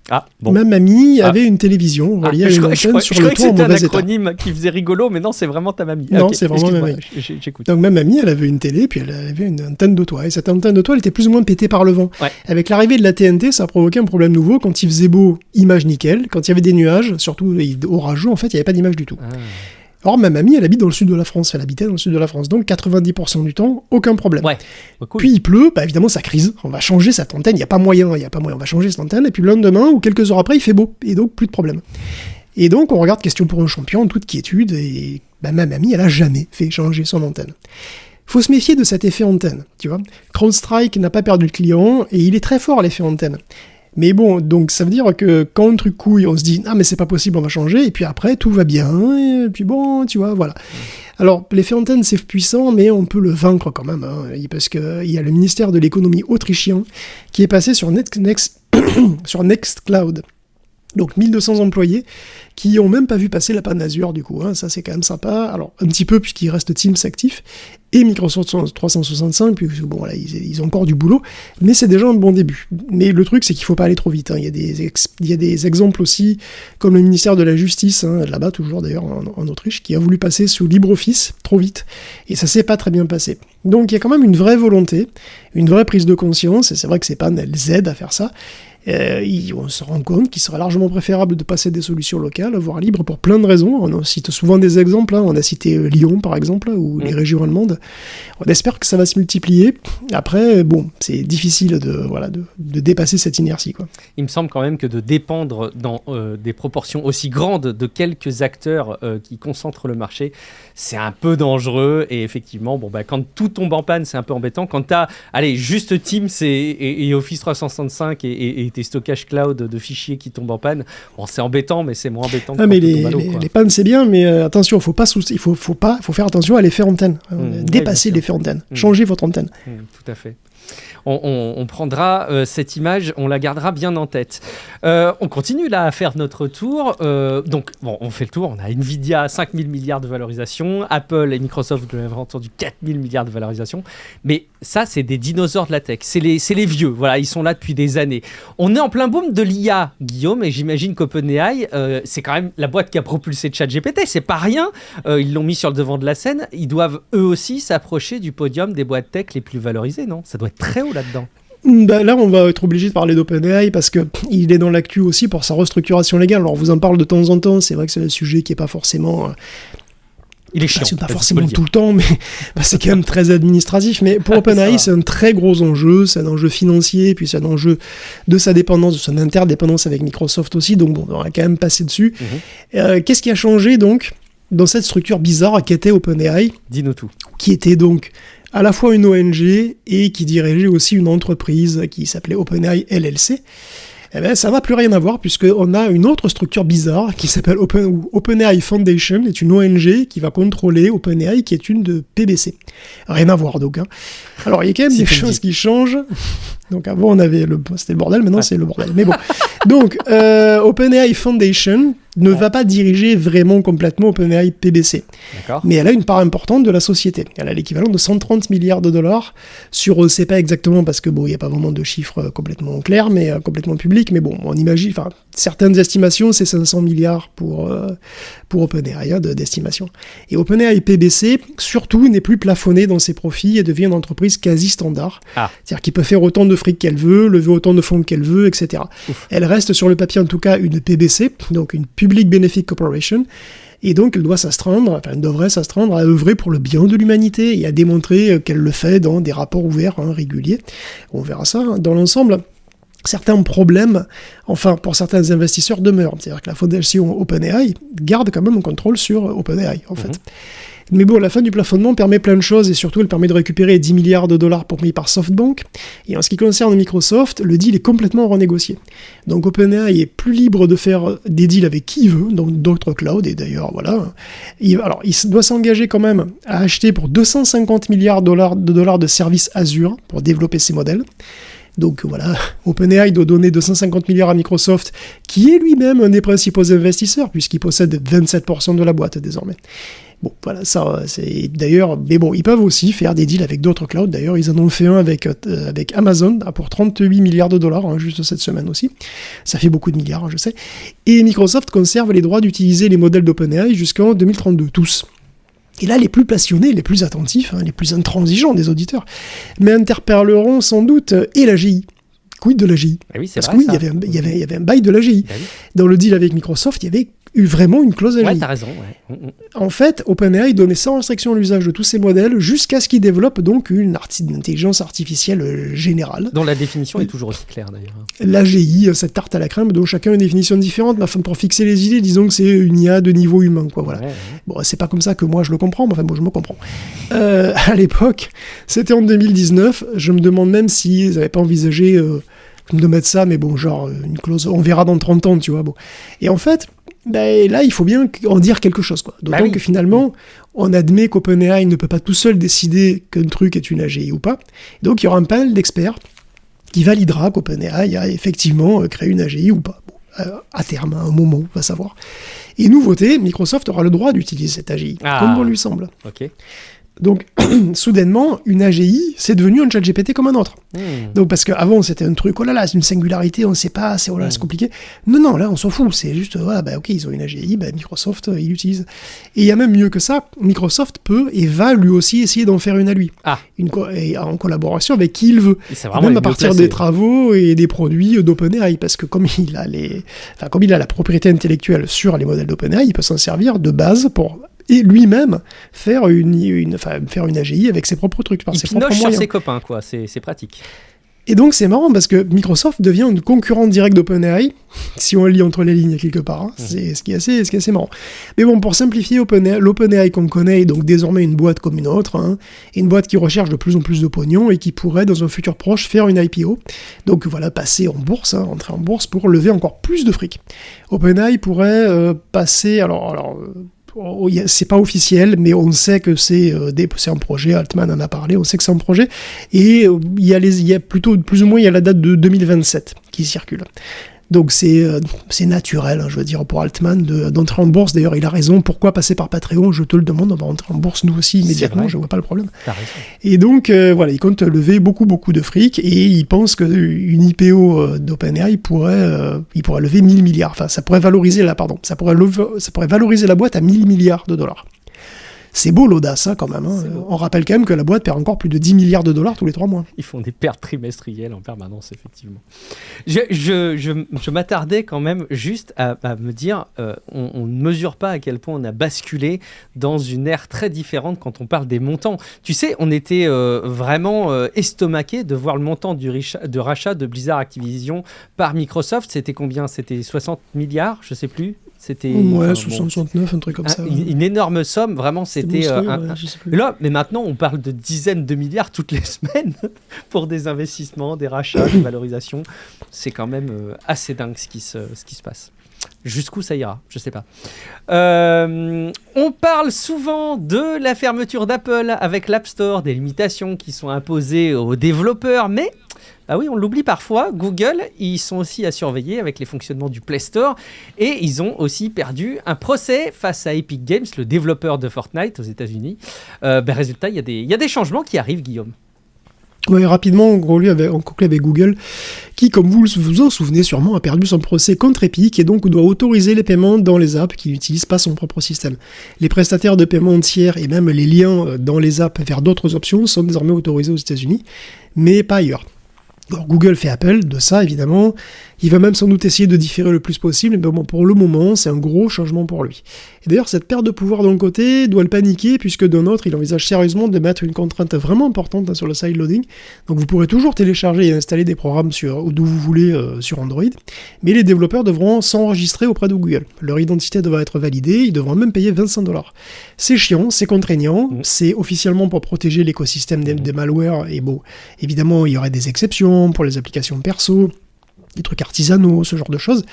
Ah, bon. Mamami avait une télévision reliée à une antenne sur le toit en mauvais état. Je croyais que c'était un acronyme qui faisait rigolo, mais non, c'est vraiment ta mamie. Non, okay, c'est vraiment Mamami. J'écoute. Donc Mamami, elle avait une télé, puis elle avait une antenne de toit. Et cette antenne de toit, elle était plus ou moins pétée par le vent. Ouais. Avec l'arrivée de la TNT, ça a provoqué un problème nouveau. Quand il faisait beau, image nickel. Quand il y avait des nuages, surtout orageux, en fait, il n'y avait pas d'image du tout. Ah. Or, ma mamie, elle habite dans le sud de la France. Elle habitait dans le sud de la France. Donc, 90% du temps, aucun problème. Ouais. Cool. Puis, il pleut. Évidemment, ça crise. On va changer cette antenne. Il n'y a pas moyen. On va changer cette antenne. Et puis, le lendemain, ou quelques heures après, il fait beau. Et donc, plus de problème. Et donc, on regarde Question pour un champion, en toute quiétude. Et ma mamie, elle a jamais fait changer son antenne. Faut se méfier de cet effet antenne, tu vois. CrowdStrike n'a pas perdu de client. Et il est très fort, l'effet antenne. Mais bon, donc ça veut dire que quand un truc couille, on se dit « Ah mais c'est pas possible, on va changer », et puis après, tout va bien, et puis bon, tu vois, voilà. Alors, l'effet antenne, c'est puissant, mais on peut le vaincre quand même, hein, parce qu'il y a le ministère de l'économie autrichien qui est passé sur Nextcloud. Donc 1200 employés qui ont même pas vu passer la panne Azure du coup, hein, ça c'est quand même sympa. Alors un petit peu puisqu'il reste Teams actif et Microsoft 365, puis bon voilà, ils ont encore du boulot, mais c'est déjà un bon début. Mais le truc c'est qu'il faut pas aller trop vite, hein. Il y a des exemples aussi comme le ministère de la Justice, hein, là-bas toujours d'ailleurs en Autriche, qui a voulu passer sous LibreOffice trop vite et ça s'est pas très bien passé. Donc il y a quand même une vraie volonté, une vraie prise de conscience, et c'est vrai que ces pannes elles aident à faire ça. On se rend compte qu'il serait largement préférable de passer des solutions locales, voire libres, pour plein de raisons. On cite souvent des exemples, on a cité Lyon par exemple, ou les régions allemandes. On espère que ça va se multiplier. Après, bon, c'est difficile de dépasser cette inertie, quoi. Il me semble quand même que de dépendre dans des proportions aussi grandes de quelques acteurs qui concentrent le marché, c'est un peu dangereux. Et effectivement, quand tout tombe en panne, c'est un peu embêtant. Quand tu as, juste Teams et Office 365 et tes stockages cloud de fichiers qui tombent en panne, bon, c'est embêtant, mais c'est moins embêtant que mais quand tout tombe à l'eau, quoi. les pannes, c'est bien, mais attention, faut faire attention à l'effet antenne. Dépasser l'effet antenne. Changer votre antenne. Tout à fait. On prendra cette image, on la gardera bien en tête. On continue là à faire notre tour. Donc, on fait le tour. On a Nvidia, 5 000 milliards de valorisation. Apple et Microsoft, vous l'avez entendu, 4 000 milliards de valorisation. Mais ça, c'est des dinosaures de la tech. C'est les vieux. Voilà, ils sont là depuis des années. On est en plein boom de l'IA, Guillaume, et j'imagine qu'OpenAI, c'est quand même la boîte qui a propulsé ChatGPT. C'est pas rien. Ils l'ont mis sur le devant de la scène. Ils doivent eux aussi s'approcher du podium des boîtes tech les plus valorisées, non ? Ça doit être très haut là-dedans. Là, on va être obligé de parler d'OpenAI parce qu'il est dans l'actu aussi pour sa restructuration légale. Alors, on vous en parle de temps en temps. C'est vrai que c'est un sujet qui n'est pas forcément... Il est chiant. Pas forcément tout le temps, mais c'est quand même très administratif. Mais pour OpenAI, c'est un très gros enjeu. C'est un enjeu financier, puis c'est un enjeu de sa dépendance, de son interdépendance avec Microsoft aussi. Donc, bon, on va quand même passer dessus. Qu'est-ce qui a changé, donc, dans cette structure bizarre qu'était OpenAI ? Dis-nous tout. Qui était donc à la fois une ONG et qui dirigeait aussi une entreprise qui s'appelait OpenAI LLC. Eh bien, ça n'a plus rien à voir puisqu'on a une autre structure bizarre qui s'appelle OpenAI Foundation, est une ONG qui va contrôler OpenAI qui est une de PBC. Rien à voir donc. Alors il y a quand même des choses qui changent. Donc avant on avait c'était le bordel, maintenant c'est le bordel. Mais bon. Donc OpenAI Foundation ne va pas diriger vraiment complètement OpenAI PBC. D'accord. Mais elle a une part importante de la société. Elle a l'équivalent de 130 milliards de dollars sur, on ne sait pas exactement parce que il n'y a pas vraiment de chiffres complètement clairs, mais complètement publics. Mais bon, on imagine, certaines estimations, c'est 500 milliards pour OpenAI d'estimation. Et OpenAI PBC, surtout, n'est plus plafonné dans ses profits et devient une entreprise quasi standard. C'est-à-dire qu'il peut faire autant de fric qu'elle veut, lever autant de fonds qu'elle veut, etc. Ouf. Elle reste sur le papier en tout cas une PBC, donc une Public Benefit Corporation, et donc elle devrait s'astreindre à œuvrer pour le bien de l'humanité et à démontrer qu'elle le fait dans des rapports ouverts réguliers. On verra ça dans l'ensemble. Certains problèmes, pour certains investisseurs, demeurent. C'est-à-dire que la fondation OpenAI garde quand même un contrôle sur OpenAI, en fait. Mais bon, la fin du plafonnement permet plein de choses, et surtout, elle permet de récupérer 10 milliards de dollars promis par SoftBank. Et en ce qui concerne Microsoft, le deal est complètement renégocié. Donc OpenAI est plus libre de faire des deals avec qui il veut, donc d'autres clouds, et d'ailleurs, voilà. Il doit s'engager quand même à acheter pour 250 milliards de dollars de services Azure pour développer ses modèles. Donc voilà, OpenAI doit donner 250 milliards à Microsoft, qui est lui-même un des principaux investisseurs, puisqu'il possède 27% de la boîte désormais. Bon, voilà, ça, c'est d'ailleurs... Mais bon, ils peuvent aussi faire des deals avec d'autres clouds. D'ailleurs, ils en ont fait un avec Amazon pour 38 milliards de dollars, juste cette semaine aussi. Ça fait beaucoup de milliards, je sais. Et Microsoft conserve les droits d'utiliser les modèles d'OpenAI jusqu'en 2032, tous. Et là, les plus passionnés, les plus attentifs, les plus intransigeants des auditeurs, mais interpelleront sans doute et l'AGI. Quid de l'AGI ? Oui, parce que oui, il y avait un bail de l'AGI. Oui. Dans le deal avec Microsoft, il y avait eu vraiment une clause AGI. Ouais, t'as raison. Ouais. En fait, OpenAI donnait sans restriction l'usage de tous ces modèles jusqu'à ce qu'ils développent donc une intelligence artificielle générale. Dont la définition est toujours aussi claire d'ailleurs. L'AGI, cette tarte à la crème, dont chacun a une définition différente, mais pour fixer les idées, disons que c'est une IA de niveau humain, quoi. Voilà. Ouais. Bon, c'est pas comme ça que moi je le comprends, mais je me comprends. À l'époque, c'était en 2019. Je me demande même s'ils n'avaient pas envisagé de mettre ça, mais bon, genre une clause, on verra dans 30 ans, tu vois. Bon. Et en fait, là, il faut bien en dire quelque chose, quoi. D'autant que finalement, on admet qu'OpenAI ne peut pas tout seul décider qu'un truc est une AGI ou pas. Donc, il y aura un panel d'experts qui validera qu'OpenAI a effectivement créé une AGI ou pas. Bon, à terme, à un moment, on va savoir. Et nouveauté, Microsoft aura le droit d'utiliser cette AGI, comme bon lui semble. Ok. Donc, soudainement, une AGI, c'est devenu un ChatGPT comme un autre. Donc, parce qu'avant, c'était un truc, oh là là, c'est une singularité, on ne sait pas, c'est, oh là, c'est compliqué. Non, là, on s'en fout. C'est juste, voilà, ok, ils ont une AGI, Microsoft, ils l'utilisent. Et il y a même mieux que ça, Microsoft peut et va lui aussi essayer d'en faire une à lui. Et en collaboration avec qui il veut. Et même à partir des travaux et des produits d'OpenAI. Parce que comme il a la propriété intellectuelle sur les modèles d'OpenAI, il peut s'en servir de base pour et lui-même faire une AGI avec ses propres trucs, par ses propres moyens. Il pinoche sur ses copains, quoi. C'est pratique. Et donc c'est marrant parce que Microsoft devient une concurrente directe d'OpenAI, si on lit entre les lignes quelque part. C'est ce qui est assez marrant. Mais bon, pour simplifier, l'OpenAI qu'on connaît est donc désormais une boîte comme une autre, une boîte qui recherche de plus en plus de pognon et qui pourrait, dans un futur proche, faire une IPO. Donc voilà, passer en bourse, entrer en bourse pour lever encore plus de fric. OpenAI pourrait passer, c'est pas officiel, mais on sait que c'est un projet. Altman en a parlé, on sait que c'est un projet. Et il y a plutôt, plus ou moins, il y a la date de 2027 qui circule. Donc c'est naturel, je veux dire, pour Altman d'entrer en bourse. D'ailleurs, il a raison. Pourquoi passer par Patreon ? Je te le demande. On va rentrer en bourse nous aussi immédiatement. Je vois pas le problème. T'as raison. Et donc voilà, il compte lever beaucoup de fric et il pense qu'une IPO d'OpenAI pourrait lever 1000 milliards. Enfin, ça pourrait valoriser la boîte à 1000 milliards de dollars. C'est beau l'audace, quand même. On rappelle quand même que la boîte perd encore plus de 10 milliards de dollars tous les 3 mois. Ils font des pertes trimestrielles en permanence, effectivement. Je m'attardais quand même juste à me dire, on ne mesure pas à quel point on a basculé dans une ère très différente quand on parle des montants. Tu sais, on était vraiment estomaqués de voir le montant de rachat de Blizzard Activision par Microsoft. C'était combien ? C'était 60 milliards, je ne sais plus. C'était 69, un truc comme ça. Une énorme somme, vraiment, c'était... Là, mais maintenant, on parle de dizaines de milliards toutes les semaines pour des investissements, des rachats, des valorisations. C'est quand même assez dingue ce qui se passe. Jusqu'où ça ira, je sais pas. On parle souvent de la fermeture d'Apple avec l'App Store, des limitations qui sont imposées aux développeurs, mais... Ah oui, on l'oublie parfois, Google, ils sont aussi à surveiller avec les fonctionnements du Play Store et ils ont aussi perdu un procès face à Epic Games, le développeur de Fortnite aux États-Unis. Résultat, il y a des changements qui arrivent, Guillaume. Oui, rapidement, on conclut avec Google, qui, comme vous vous en souvenez sûrement, a perdu son procès contre Epic et donc doit autoriser les paiements dans les apps qui n'utilisent pas son propre système. Les prestataires de paiement tiers et même les liens dans les apps vers d'autres options sont désormais autorisés aux États-Unis, mais pas ailleurs. Alors, Google fait appel de ça, évidemment. Il va même sans doute essayer de différer le plus possible, mais bon, pour le moment, c'est un gros changement pour lui. Et d'ailleurs, cette perte de pouvoir d'un côté doit le paniquer, puisque d'un autre, il envisage sérieusement de mettre une contrainte vraiment importante sur le sideloading. Donc vous pourrez toujours télécharger et installer des programmes d'où vous voulez sur Android, mais les développeurs devront s'enregistrer auprès de Google. Leur identité devra être validée, ils devront même payer $25. C'est chiant, c'est contraignant, c'est officiellement pour protéger l'écosystème des malwares, et bon, évidemment, il y aurait des exceptions pour les applications perso, des trucs artisanaux, ce genre de choses.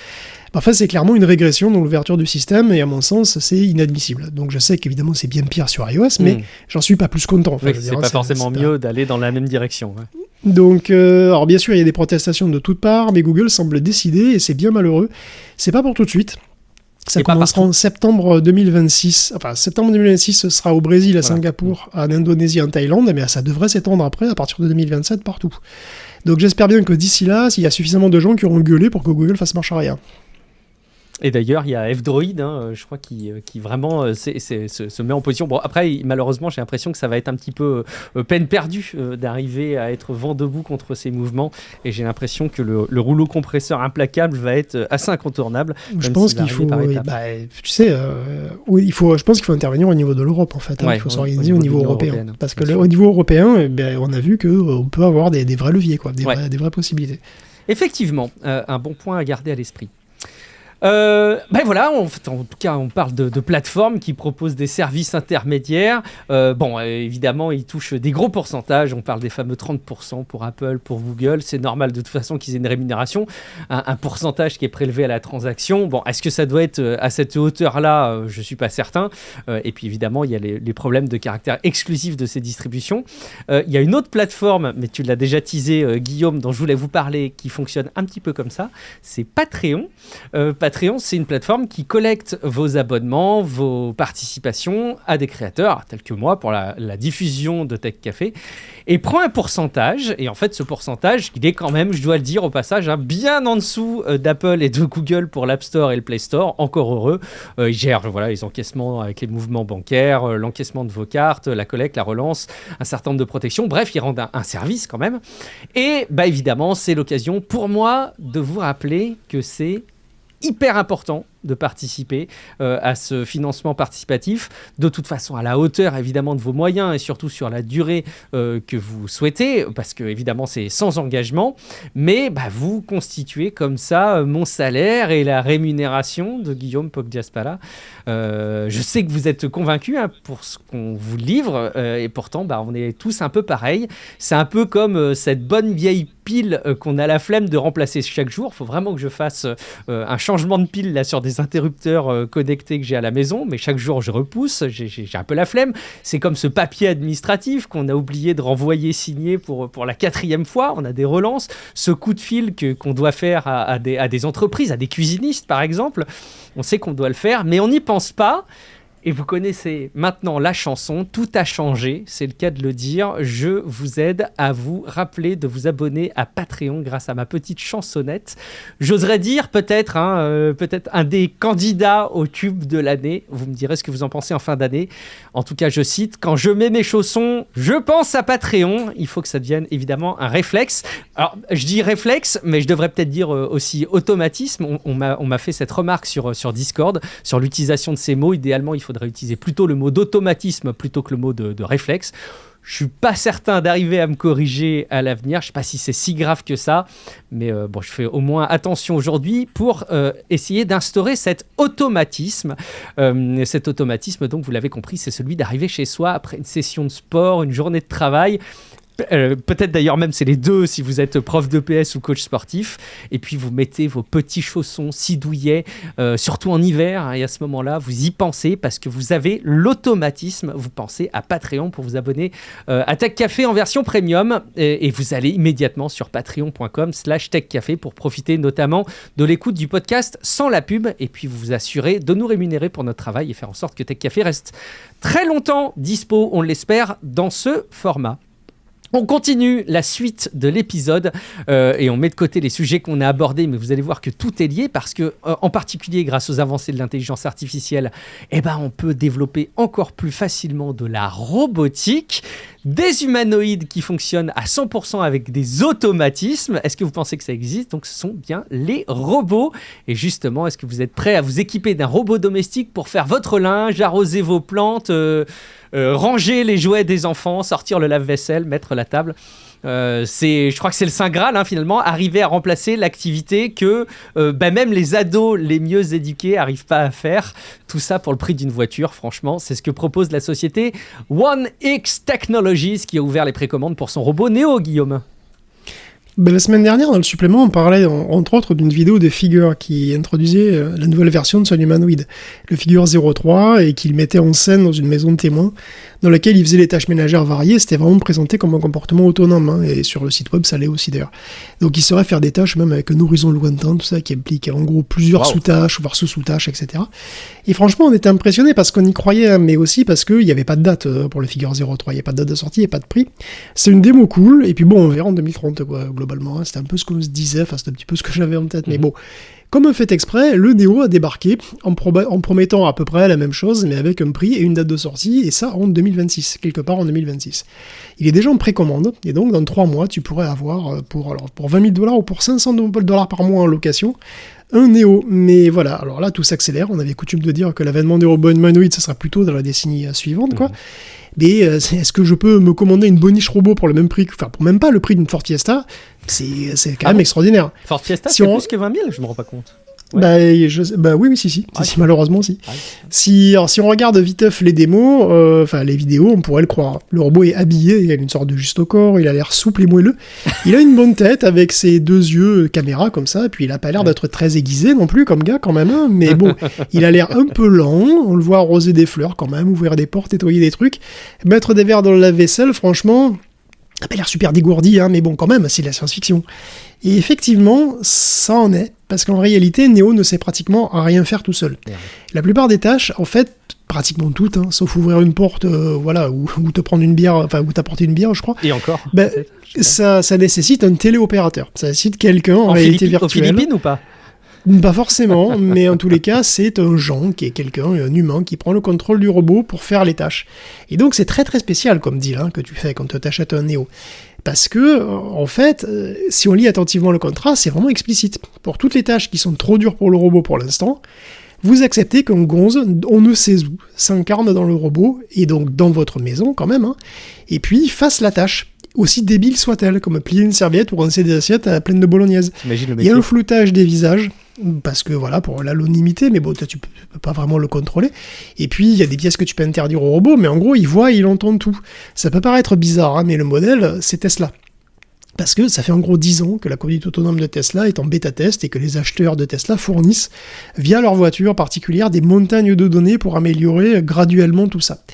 Enfin, c'est clairement une régression dans l'ouverture du système, et à mon sens, c'est inadmissible. Donc je sais qu'évidemment, c'est bien pire sur iOS, mais j'en suis pas plus content. Enfin, c'est pas forcément mieux d'aller dans la même direction. Ouais. Donc, alors bien sûr, il y a des protestations de toutes parts, mais Google semble décider, et c'est bien malheureux. C'est pas pour tout de suite. Ça commencera en septembre 2026. Enfin, septembre 2026, ce sera au Brésil, à Singapour, en Indonésie, en Thaïlande, mais ça devrait s'étendre après, à partir de 2027, partout. Donc j'espère bien que d'ici là, il y a suffisamment de gens qui auront gueulé pour que Google fasse marche arrière. Et d'ailleurs, il y a F-Droid, je crois, qui vraiment se met en position. Bon, après, malheureusement, j'ai l'impression que ça va être un petit peu peine perdue d'arriver à être vent debout contre ces mouvements. Et j'ai l'impression que le rouleau compresseur implacable va être assez incontournable. Je pense qu'il faut, je pense qu'il faut intervenir au niveau de l'Europe, en fait. Il faut s'organiser au niveau européen. Parce que au niveau européen, on a vu qu'on peut avoir des vrais leviers, quoi, des vraies possibilités. Effectivement, un bon point à garder à l'esprit. Voilà, en tout cas, on parle de plateformes qui proposent des services intermédiaires. Évidemment, ils touchent des gros pourcentages. On parle des fameux 30% pour Apple, pour Google. C'est normal de toute façon qu'ils aient une rémunération, un pourcentage qui est prélevé à la transaction. Bon, est-ce que ça doit être à cette hauteur-là ? Je ne suis pas certain. Et puis évidemment, il y a les problèmes de caractère exclusif de ces distributions. Il y a une autre plateforme, mais tu l'as déjà teasé, Guillaume, dont je voulais vous parler, qui fonctionne un petit peu comme ça. C'est Patreon. Patreon, c'est une plateforme qui collecte vos abonnements, vos participations à des créateurs, tels que moi, pour la diffusion de Tech Café, et prend un pourcentage. Et en fait, ce pourcentage, il est quand même, je dois le dire au passage, bien en dessous d'Apple et de Google pour l'App Store et le Play Store. Encore heureux. Ils gèrent les encaissements avec les mouvements bancaires, l'encaissement de vos cartes, la collecte, la relance, un certain nombre de protections. Bref, ils rendent un service quand même. Et évidemment, c'est l'occasion pour moi de vous rappeler que c'est hyper important de participer à ce financement participatif, de toute façon à la hauteur évidemment de vos moyens et surtout sur la durée que vous souhaitez, parce que évidemment c'est sans engagement, mais vous constituez comme ça mon salaire et la rémunération de Guillaume Poggiaspala. Je sais que vous êtes convaincus pour ce qu'on vous livre, et pourtant on est tous un peu pareils. C'est un peu comme cette bonne vieille pile qu'on a la flemme de remplacer chaque jour. Il faut vraiment que je fasse un changement de pile là sur des interrupteurs connectés que j'ai à la maison, mais chaque jour je repousse, j'ai un peu la flemme. C'est comme ce papier administratif qu'on a oublié de renvoyer signé pour la 4e fois. On a des relances, ce coup de fil qu'on doit faire à des entreprises, à des cuisinistes par exemple. On sait qu'on doit le faire, mais on n'y pense pas. Et vous connaissez maintenant la chanson, tout a changé, c'est le cas de le dire. Je vous aide à vous rappeler de vous abonner à Patreon grâce à ma petite chansonnette. J'oserais dire peut-être un des candidats au tube de l'année. Vous me direz ce que vous en pensez en fin d'année. En tout cas, je cite, « Quand je mets mes chaussons, je pense à Patreon ». Il faut que ça devienne évidemment un réflexe. Alors, je dis réflexe, mais je devrais peut-être dire aussi automatisme. On m'a fait cette remarque sur Discord, sur l'utilisation de ces mots. Idéalement, il faudrait utiliser plutôt le mot d'automatisme plutôt que le mot de réflexe. Je suis pas certain d'arriver à me corriger à l'avenir. Je sais pas si c'est si grave que ça, mais je fais au moins attention aujourd'hui pour essayer d'instaurer cet automatisme. Cet automatisme, donc vous l'avez compris, c'est celui d'arriver chez soi après une session de sport, une journée de travail. Peut-être d'ailleurs même c'est les deux si vous êtes prof d'EPS ou coach sportif, et puis vous mettez vos petits chaussons si douillets, surtout en hiver, et à ce moment-là vous y pensez parce que vous avez l'automatisme, vous pensez à Patreon pour vous abonner à Tech Café en version premium, et vous allez immédiatement sur patreon.com/techcafé pour profiter notamment de l'écoute du podcast sans la pub, et puis vous assurer de nous rémunérer pour notre travail et faire en sorte que Tech Café reste très longtemps dispo, on l'espère, dans ce format. On continue la suite de l'épisode et on met de côté les sujets qu'on a abordés, mais vous allez voir que tout est lié parce que, en particulier grâce aux avancées de l'intelligence artificielle, on peut développer encore plus facilement de la robotique, des humanoïdes qui fonctionnent à 100% avec des automatismes. Est-ce que vous pensez que ça existe ? Donc ce sont bien les robots. Et justement, est-ce que vous êtes prêts à vous équiper d'un robot domestique pour faire votre linge, arroser vos plantes, ranger les jouets des enfants, sortir le lave-vaisselle, mettre la table ? Je crois que c'est le Saint Graal finalement, arriver à remplacer l'activité que même les ados les mieux éduqués n'arrivent pas à faire. Tout ça pour le prix d'une voiture, franchement, c'est ce que propose la société One X Technologies qui a ouvert les précommandes pour son robot Neo, Guillaume. La semaine dernière, dans le supplément, on parlait entre autres d'une vidéo de Figure qui introduisait la nouvelle version de son humanoïde, le Figure 03, et qu'il mettait en scène dans une maison de témoins, dans laquelle il faisait des tâches ménagères variées. C'était vraiment présenté comme un comportement autonome, et sur le site web, ça l'est aussi d'ailleurs. Donc il saurait faire des tâches même avec un horizon lointain, tout ça, qui implique en gros plusieurs sous-tâches, voire sous-tâches, etc. Et franchement, on était impressionnés parce qu'on y croyait, mais aussi parce qu'il n'y avait pas de date pour le Figure 03, il n'y a pas de date de sortie, il n'y a pas de prix. C'est une démo cool, et puis on verra en 2030, quoi, globalement. C'était un peu ce qu'on se disait, c'était un petit peu ce que j'avais en tête, mais bon. Comme un fait exprès, le Neo a débarqué en promettant à peu près la même chose, mais avec un prix et une date de sortie, et ça en 2026, quelque part en 2026. Il est déjà en précommande, et donc dans 3 mois, tu pourrais avoir, pour $20 000 ou pour $500 par mois en location, un Neo. Mais voilà, alors là, tout s'accélère. On avait coutume de dire que l'avènement des robots humanoïdes, ça sera plutôt dans la décennie suivante, quoi. Mais est-ce que je peux me commander une boniche robot pour le même prix, pour même pas le prix d'une Ford Fiesta ? C'est quand même extraordinaire. Ford Fiesta, c'est plus que 20 000, je me rends pas compte. Ouais. Oui, si, malheureusement, si. Si on regarde viteuf les démos, les vidéos, on pourrait le croire. Le robot est habillé, il a une sorte de juste au corps, il a l'air souple et moelleux. Il a une bonne tête avec ses 2 yeux caméra comme ça, et puis il a pas l'air d'être très aiguisé non plus comme gars quand même, hein, mais bon, il a l'air un peu lent, on le voit arroser des fleurs quand même, ouvrir des portes, nettoyer des trucs, mettre des verres dans le lave-vaisselle, franchement, il a pas l'air super dégourdi, hein, mais bon, quand même, c'est de la science-fiction. Et effectivement, ça en est Parce qu'en réalité, Neo ne sait pratiquement rien faire tout seul. Ouais. La plupart des tâches, en fait, pratiquement toutes, hein, sauf ouvrir une porte, ou te prendre une bière, enfin, ou t'apporter une bière, je crois. Et encore Ça nécessite un téléopérateur. Ça nécessite quelqu'un en réalité virtuelle. Aux Philippines ou pas? Pas forcément, mais en tous les cas, c'est un Jean qui est quelqu'un, un humain, qui prend le contrôle du robot pour faire les tâches. Et donc, c'est très très spécial comme deal que tu fais quand tu achètes un Neo. Parce que, en fait, si on lit attentivement le contrat, c'est vraiment explicite. Pour toutes les tâches qui sont trop dures pour le robot pour l'instant, vous acceptez qu'un gonze, on ne sait où, s'incarne dans le robot, et donc dans votre maison quand même, et puis fasse la tâche. Aussi débile soit-elle, comme plier une serviette ou rincer des assiettes pleines de bolognaise. Il y a un floutage des visages, parce que voilà, pour l'anonymité, mais bon, tu peux pas vraiment le contrôler. Et puis, il y a des pièces que tu peux interdire au robot, mais en gros, il voit et il entend tout. Ça peut paraître bizarre, mais le modèle, c'est Tesla. Parce que ça fait en gros 10 ans que la conduite autonome de Tesla est en bêta-test et que les acheteurs de Tesla fournissent, via leur voiture particulière, des montagnes de données pour améliorer graduellement tout ça.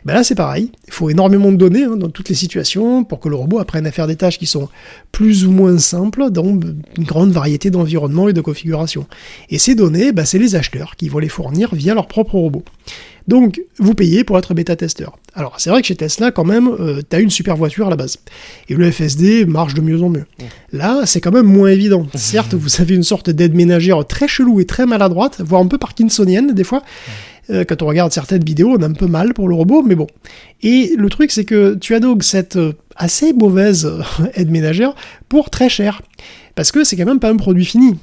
Ben là, c'est pareil. Il faut énormément de données dans toutes les situations pour que le robot apprenne à faire des tâches qui sont plus ou moins simples dans une grande variété d'environnements et de configurations. Et ces données, c'est les acheteurs qui vont les fournir via leur propre robot. Donc, vous payez pour être bêta-testeur. Alors, c'est vrai que chez Tesla, quand même, t'as une super voiture à la base. Et le FSD marche de mieux en mieux. Là, c'est quand même moins évident. Certes, vous avez une sorte d'aide ménagère très chelou et très maladroite, voire un peu parkinsonienne, des fois. Quand on regarde certaines vidéos, on a un peu mal pour le robot, mais bon. Et le truc, c'est que tu as donc cette assez mauvaise aide ménagère pour très cher. Parce que c'est quand même pas un produit fini.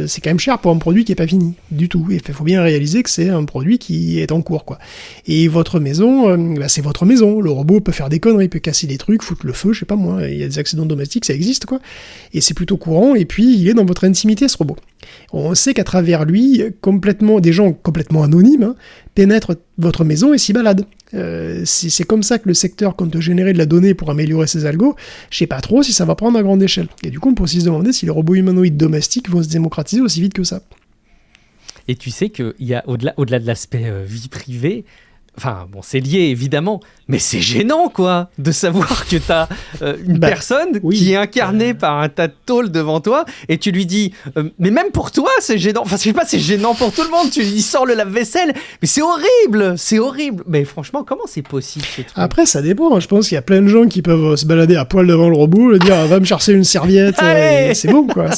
C'est quand même cher pour un produit qui est pas fini du tout. Il faut bien réaliser que c'est un produit qui est en cours, quoi. Et votre maison, c'est votre maison. Le robot peut faire des conneries, il peut casser des trucs, foutre le feu, je sais pas moi. Il y a des accidents domestiques, ça existe, quoi. Et c'est plutôt courant. Et puis il est dans votre intimité, ce robot. On sait qu'à travers lui, des gens complètement anonymes pénètrent votre maison et s'y baladent. C'est comme ça que le secteur compte générer de la donnée pour améliorer ses algos. Je sais pas trop si ça va prendre à grande échelle. Et du coup, on peut aussi se demander si les robots humanoïdes domestiques vont se démocratiser aussi vite que ça. Et tu sais qu'il y a, au-delà de l'aspect vie privée, enfin, bon, c'est lié évidemment, mais c'est gênant, quoi, de savoir que tu as une personne qui est incarnée par un tas de tôles devant toi et tu lui dis, mais même pour toi, c'est gênant. Enfin, je sais pas, c'est gênant pour tout le monde. Tu lui dis, sors le lave-vaisselle, mais c'est horrible. Mais franchement, comment c'est possible ce truc ? Après, ça dépend. Je pense qu'il y a plein de gens qui peuvent se balader à poil devant le robot, lui dire, va me chercher une serviette, c'est bon, quoi.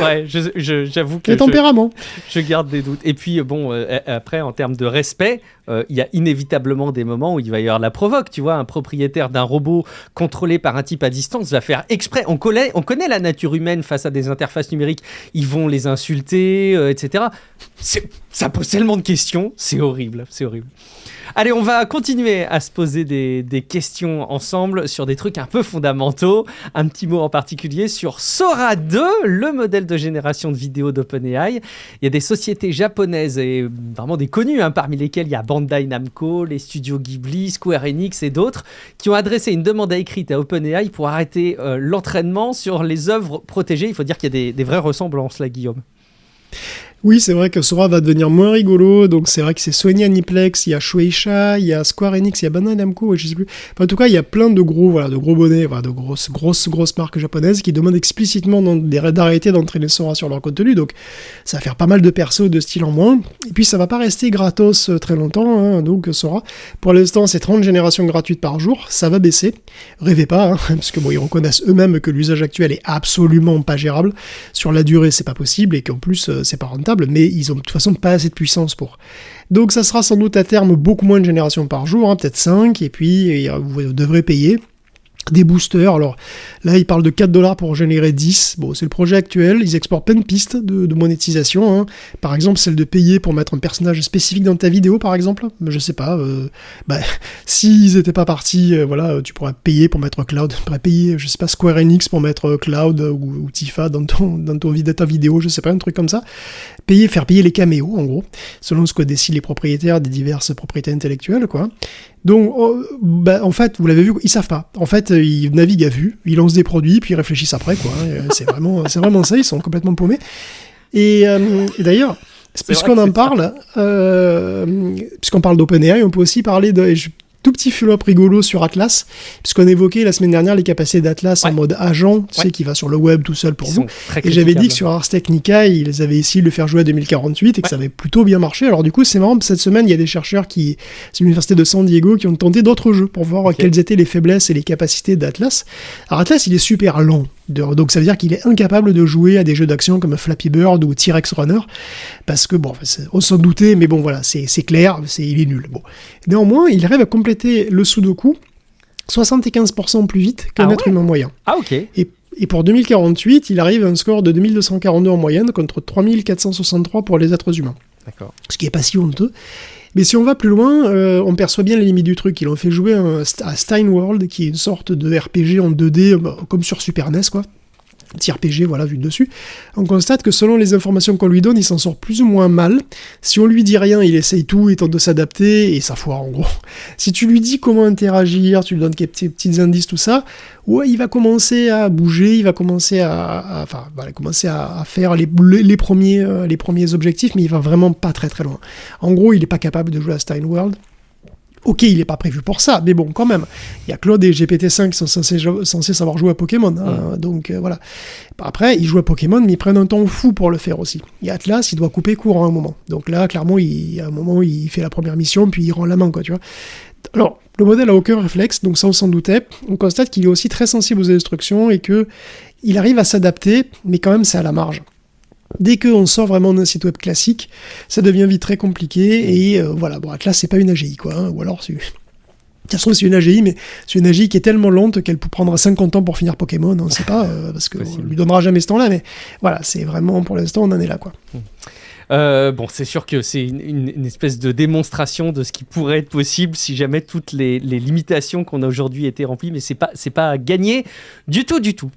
Ouais, j'avoue que le tempérament. Je garde des doutes. Et puis, bon, après, en termes de respect, il y a inévitablement des moments où il va y avoir la provoque. Tu vois, un propriétaire d'un robot contrôlé par un type à distance va faire exprès. On connaît la nature humaine face à des interfaces numériques. Ils vont les insulter, etc. Ça pose tellement de questions. C'est horrible. Allez, on va continuer à se poser des questions ensemble sur des trucs un peu fondamentaux. Un petit mot en particulier sur Sora 2, le modèle de génération de vidéos d'OpenAI. Il y a des sociétés japonaises et vraiment des connues, parmi lesquelles il y a Bandai Namco, les studios Ghibli, Square Enix et d'autres, qui ont adressé une demande écrite à OpenAI pour arrêter l'entraînement sur les œuvres protégées. Il faut dire qu'il y a des vraies ressemblances là, Guillaume. Oui, c'est vrai que Sora va devenir moins rigolo, donc c'est vrai que c'est Sony Aniplex, il y a Shueisha, il y a Square Enix, il y a Bandai Namco, je sais plus. Enfin, en tout cas, il y a plein de gros bonnets, de grosses marques japonaises qui demandent explicitement d'arrêter d'entraîner Sora sur leur contenu, donc ça va faire pas mal de persos de style en moins. Et puis ça va pas rester gratos très longtemps, donc Sora. Pour l'instant, c'est 30 générations gratuites par jour, ça va baisser. Rêvez pas, parce que bon, ils reconnaissent eux-mêmes que l'usage actuel est absolument pas gérable. Sur la durée, c'est pas possible, et qu'en plus, c'est pas rentable. Mais ils ont de toute façon pas assez de puissance pour. Donc ça sera sans doute à terme beaucoup moins de générations par jour, peut-être 5, et puis vous devrez payer des boosters. Alors là, ils parlent de 4$ pour générer 10. Bon, c'est le projet actuel. Ils explorent plein de pistes de monétisation. Par exemple, celle de payer pour mettre un personnage spécifique dans ta vidéo, par exemple. Je sais pas. S'ils étaient pas partis, tu pourrais payer pour mettre Cloud. Tu pourrais payer, je sais pas, Square Enix pour mettre Cloud ou Tifa dans ta vidéo. Je sais pas, un truc comme ça. Faire payer les caméos, en gros, selon ce que décident les propriétaires des diverses propriétés intellectuelles, quoi. Donc, en fait, vous l'avez vu, ils savent pas. En fait, ils naviguent à vue, ils lancent des produits, puis ils réfléchissent après, quoi. C'est vraiment ça, ils sont complètement paumés. Et d'ailleurs, puisqu'on en parle, puisqu'on parle d'OpenAI, on peut aussi parler de... tout petit follow-up rigolo sur Atlas, puisqu'on évoquait la semaine dernière les capacités d'Atlas en mode agent, tu sais, qui va sur le web tout seul pour vous. Et j'avais dit que sur Ars Technica, ils avaient essayé de le faire jouer à 2048 et que ça avait plutôt bien marché. Alors du coup, c'est marrant, cette semaine, il y a des chercheurs c'est l'université de San Diego qui ont tenté d'autres jeux pour voir quelles étaient les faiblesses et les capacités d'Atlas. Alors Atlas, il est super lent. Donc ça veut dire qu'il est incapable de jouer à des jeux d'action comme Flappy Bird ou T-Rex Runner, parce que, bon, on s'en doutait, mais bon, voilà, c'est clair, il est nul. Bon. Néanmoins, il arrive à compléter le Sudoku 75% plus vite qu'un être humain moyen. Ah, ok. Et pour 2048, il arrive à un score de 2242 en moyenne contre 3463 pour les êtres humains. D'accord. Ce qui est pas si honteux. Mais si on va plus loin, on perçoit bien les limites du truc. Ils ont fait jouer à Stein World, qui est une sorte de RPG en 2D, comme sur Super NES, quoi. Petit RPG, voilà, vu de dessus. On constate que selon les informations qu'on lui donne, il s'en sort plus ou moins mal. Si on lui dit rien, il essaye tout, il tente de s'adapter, et ça foire en gros. Si tu lui dis comment interagir, tu lui donnes quelques petits indices, tout ça, ouais, il va commencer à bouger, il va commencer à faire les premiers objectifs, mais il va vraiment pas très très loin. En gros, il est pas capable de jouer à Stein World. Ok, il n'est pas prévu pour ça, mais bon, quand même. Il y a Claude et GPT-5 qui sont censés savoir jouer à Pokémon. Hein, donc voilà. Après, ils jouent à Pokémon, mais ils prennent un temps fou pour le faire aussi. Et Atlas, il doit couper court à un moment. Donc là, clairement, à un moment, il fait la première mission, puis il rend la main, quoi, tu vois. Alors, le modèle a aucun réflexe, donc ça, on s'en doutait. On constate qu'il est aussi très sensible aux instructions et qu'il arrive à s'adapter, mais quand même, c'est à la marge. Dès qu'on sort vraiment d'un site web classique, ça devient vite très compliqué, et voilà, bon, Atlas, c'est pas une AGI, quoi, hein, ou alors, ça se trouve, c'est une AGI, mais c'est une AGI qui est tellement lente qu'elle prendra 50 ans pour finir Pokémon, on ne sait pas, parce qu'on lui donnera jamais ce temps-là, mais voilà, c'est vraiment, pour l'instant, on en est là, quoi. Bon, c'est sûr que c'est une espèce de démonstration de ce qui pourrait être possible si jamais toutes les limitations qu'on a aujourd'hui étaient remplies, mais c'est pas gagné du tout.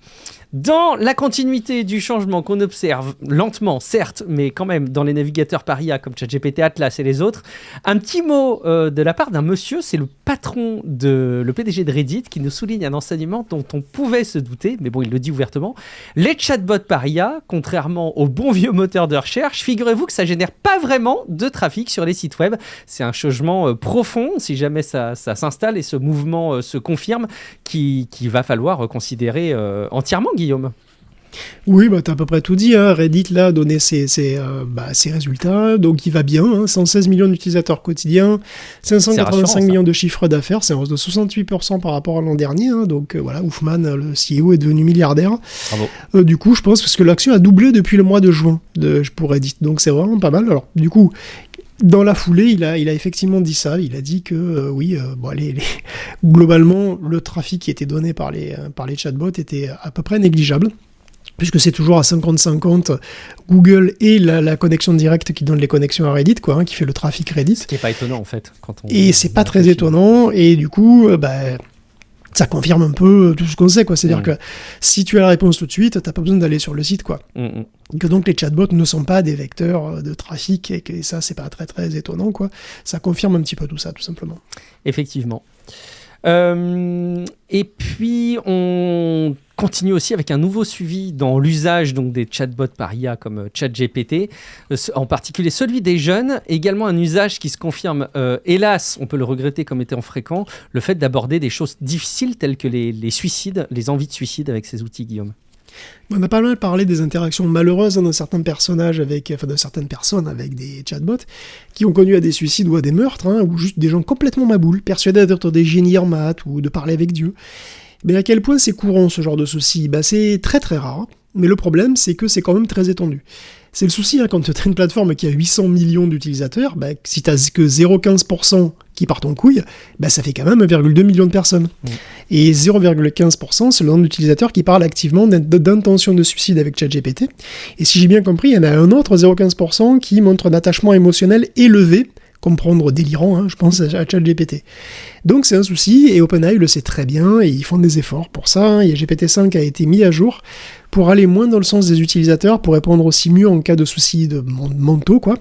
Dans la continuité du changement qu'on observe, lentement, certes, mais quand même, dans les navigateurs par IA comme ChatGPT, Atlas et les autres, un petit mot de la part d'un monsieur, c'est le PDG de Reddit, qui nous souligne un enseignement dont on pouvait se douter, mais bon, il le dit ouvertement. Les chatbots par IA, contrairement aux bons vieux moteurs de recherche, figurez-vous que ça génère pas vraiment de trafic sur les sites web. C'est un changement profond, si jamais ça s'installe et ce mouvement se confirme, qu'il va falloir considérer entièrement, Guillaume. Oui, bah, t'as à peu près tout dit, hein. Reddit là, a donné ses résultats, donc il va bien, hein. 116 millions d'utilisateurs quotidiens, 585 millions de chiffres d'affaires, c'est en hausse de 68% par rapport à l'an dernier, hein. Donc voilà, Hoffman, le CEO, est devenu milliardaire. Bravo. Du coup, je pense, parce que l'action a doublé depuis le mois de juin pour Reddit, donc c'est vraiment pas mal. Alors, du coup, dans la foulée, il a effectivement dit ça. Il a dit que globalement, le trafic qui était donné par les chatbots était à peu près négligeable, puisque c'est toujours à 50-50 Google et la connexion directe qui donne les connexions à Reddit, quoi, hein, qui fait le trafic Reddit. Ce qui n'est pas étonnant, en fait. Et c'est pas très étonnant, et du coup, ça confirme un peu tout ce qu'on sait, quoi. C'est-à-dire que si tu as la réponse tout de suite, t'as pas besoin d'aller sur le site, quoi. Que donc les chatbots ne sont pas des vecteurs de trafic, et que ça, c'est pas très très étonnant, quoi. Ça confirme un petit peu tout ça, tout simplement. Effectivement. Et puis, on continue aussi avec un nouveau suivi dans l'usage donc, des chatbots par IA comme ChatGPT, en particulier celui des jeunes, également un usage qui se confirme, hélas, on peut le regretter comme étant fréquent, le fait d'aborder des choses difficiles telles que les suicides, les envies de suicide avec ces outils, Guillaume. On a pas mal parlé des interactions malheureuses de certains personnages de certaines personnes avec des chatbots qui ont connu à des suicides ou à des meurtres, hein, ou juste des gens complètement maboules, persuadés d'être des génies en maths ou de parler avec Dieu. Mais à quel point c'est courant ce genre de souci ? C'est très très rare, mais le problème c'est que c'est quand même très étendu. C'est le souci, hein, quand tu as une plateforme qui a 800 millions d'utilisateurs, si tu n'as que 0,15% qui partent en couille, ça fait quand même 1,2 million de personnes. Et 0,15%, c'est le nombre d'utilisateurs qui parlent activement d'intention de suicide avec ChatGPT. Et si j'ai bien compris, il y en a un autre, 0,15%, qui montre un attachement émotionnel élevé, comprendre délirant, hein, je pense à ChatGPT. Donc c'est un souci, et OpenAI le sait très bien, et ils font des efforts pour ça. Hein. Il y a GPT-5 qui a été mis à jour pour aller moins dans le sens des utilisateurs, pour répondre aussi mieux en cas de soucis mentaux, quoi.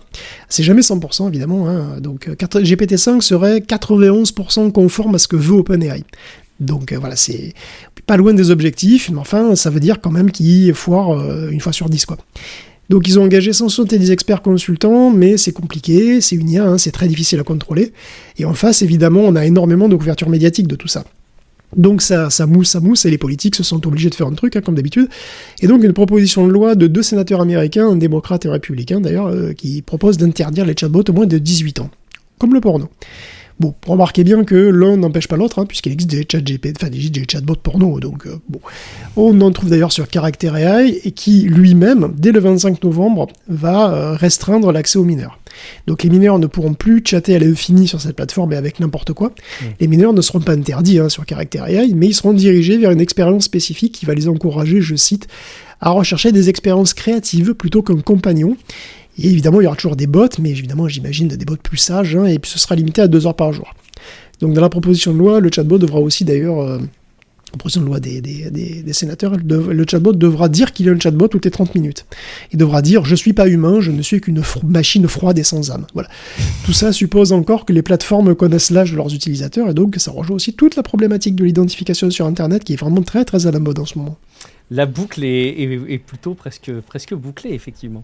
C'est jamais 100%, évidemment, hein. Donc GPT-5 serait 91% conforme à ce que veut OpenAI. Donc voilà, c'est pas loin des objectifs, mais enfin, ça veut dire quand même qu'il foire une fois sur 10, quoi. Donc ils ont engagé 170 experts consultants, mais c'est compliqué, c'est une IA, c'est très difficile à contrôler. Et en face, évidemment, on a énormément de couverture médiatique de tout ça. Donc ça mousse, et les politiques se sont obligés de faire un truc, comme d'habitude. Et donc une proposition de loi de 2 sénateurs américains, un démocrate et un républicain d'ailleurs, qui propose d'interdire les chatbots au moins de 18 ans, comme le porno. Bon, remarquez bien que l'un n'empêche pas l'autre, puisqu'il existe des des chatbots porno, donc bon. On en trouve d'ailleurs sur Character AI, et qui lui-même, dès le 25 novembre, va restreindre l'accès aux mineurs. Donc les mineurs ne pourront plus chatter à l'infini sur cette plateforme et avec n'importe quoi. Les mineurs ne seront pas interdits sur Character AI, mais ils seront dirigés vers une expérience spécifique qui va les encourager, je cite, à rechercher des expériences créatives plutôt qu'un compagnon. Et évidemment, il y aura toujours des bots, mais évidemment, j'imagine des bots plus sages, et puis ce sera limité à 2 heures par jour. Donc dans la proposition de loi, le chatbot devra aussi d'ailleurs... proposition de loi des sénateurs, le chatbot devra dire qu'il est un chatbot toutes les 30 minutes. Il devra dire « je suis pas humain, je ne suis qu'une machine froide et sans âme ». Voilà. Tout ça suppose encore que les plateformes connaissent l'âge de leurs utilisateurs, et donc ça rejoint aussi toute la problématique de l'identification sur Internet qui est vraiment très très à la mode en ce moment. La boucle est plutôt presque bouclée, effectivement.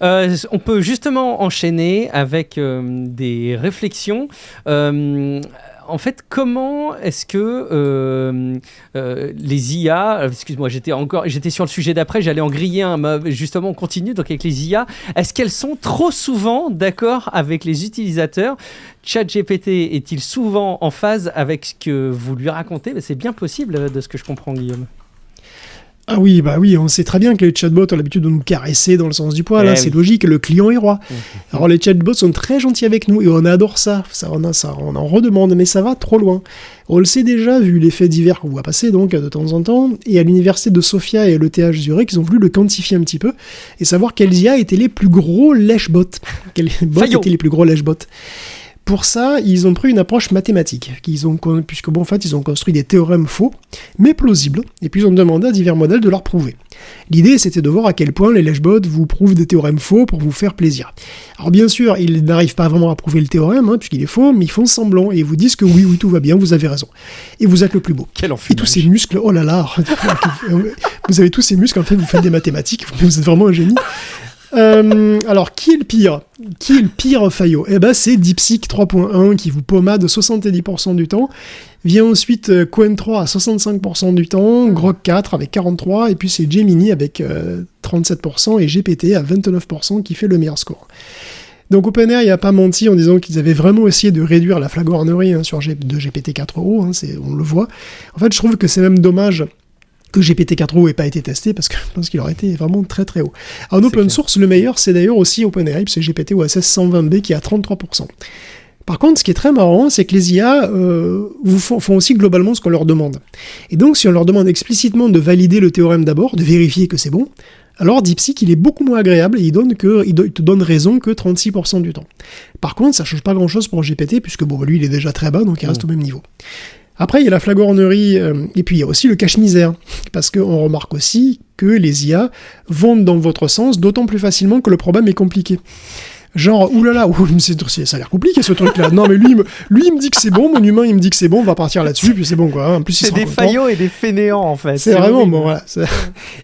On peut justement enchaîner avec des réflexions. En fait, comment est-ce que les IA, excuse-moi, j'étais sur le sujet d'après, j'allais en griller un, justement, on continue, donc avec les IA, est-ce qu'elles sont trop souvent d'accord avec les utilisateurs ? ChatGPT est-il souvent en phase avec ce que vous lui racontez ? C'est bien possible, de ce que je comprends, Guillaume. Ah oui, on sait très bien que les chatbots ont l'habitude de nous caresser dans le sens du poil, c'est logique, le client est roi. Alors les chatbots sont très gentils avec nous et on adore ça, on en redemande, mais ça va trop loin. On le sait déjà, vu les faits divers qu'on voit passer donc de temps en temps, et à l'université de Sofia et l'ETH Zurich, ils ont voulu le quantifier un petit peu et savoir quels IA étaient les plus gros lèche-bots. Quels bots étaient les plus gros lèche-bots. Pour ça, ils ont pris une approche mathématique, puisque en fait, ils ont construit des théorèmes faux, mais plausibles, et puis ils ont demandé à divers modèles de leur prouver. L'idée, c'était de voir à quel point les lèche-bots vous prouvent des théorèmes faux pour vous faire plaisir. Alors bien sûr, ils n'arrivent pas vraiment à prouver le théorème, puisqu'il est faux, mais ils font semblant, et ils vous disent que oui, tout va bien, vous avez raison. Et vous êtes le plus beau. Quel enfumage. Et tous ces muscles, oh là là, vous avez tous ces muscles, en fait, vous faites des mathématiques, vous êtes vraiment un génie. Alors, qui est le pire faillot ? C'est DeepSeek 3.1 qui vous pommade 70% du temps. Vient ensuite Qwen 3 à 65% du temps, Grok 4 avec 43%, et puis c'est Gemini avec 37% et GPT à 29% qui fait le meilleur score. Donc OpenAI n'a pas menti en disant qu'ils avaient vraiment essayé de réduire la flagornerie de GPT-4o, on le voit. En fait, je trouve que c'est même dommage que GPT-4o n'ait pas été testé, parce que je pense qu'il aurait été vraiment très très haut. En open source, le meilleur, c'est d'ailleurs aussi OpenAI, c'est GPT-OSS 120B qui est à 33%. Par contre, ce qui est très marrant, c'est que les IA font aussi globalement ce qu'on leur demande. Et donc, si on leur demande explicitement de valider le théorème d'abord, de vérifier que c'est bon, alors DeepSeek, il est beaucoup moins agréable et il te donne raison que 36% du temps. Par contre, ça change pas grand-chose pour GPT, puisque lui, il est déjà très bas, donc il reste au même niveau. Après, il y a la flagornerie, et puis il y a aussi le cache-misère, parce qu'on remarque aussi que les IA vont dans votre sens d'autant plus facilement que le problème est compliqué. Genre, oulala, ça a l'air compliqué ce truc-là. Non, mais lui, il me dit que c'est bon, mon humain, il me dit que c'est bon, on va partir là-dessus, puis c'est bon, quoi. En plus, c'est des faillots et des fainéants, en fait. C'est vraiment, bon, voilà.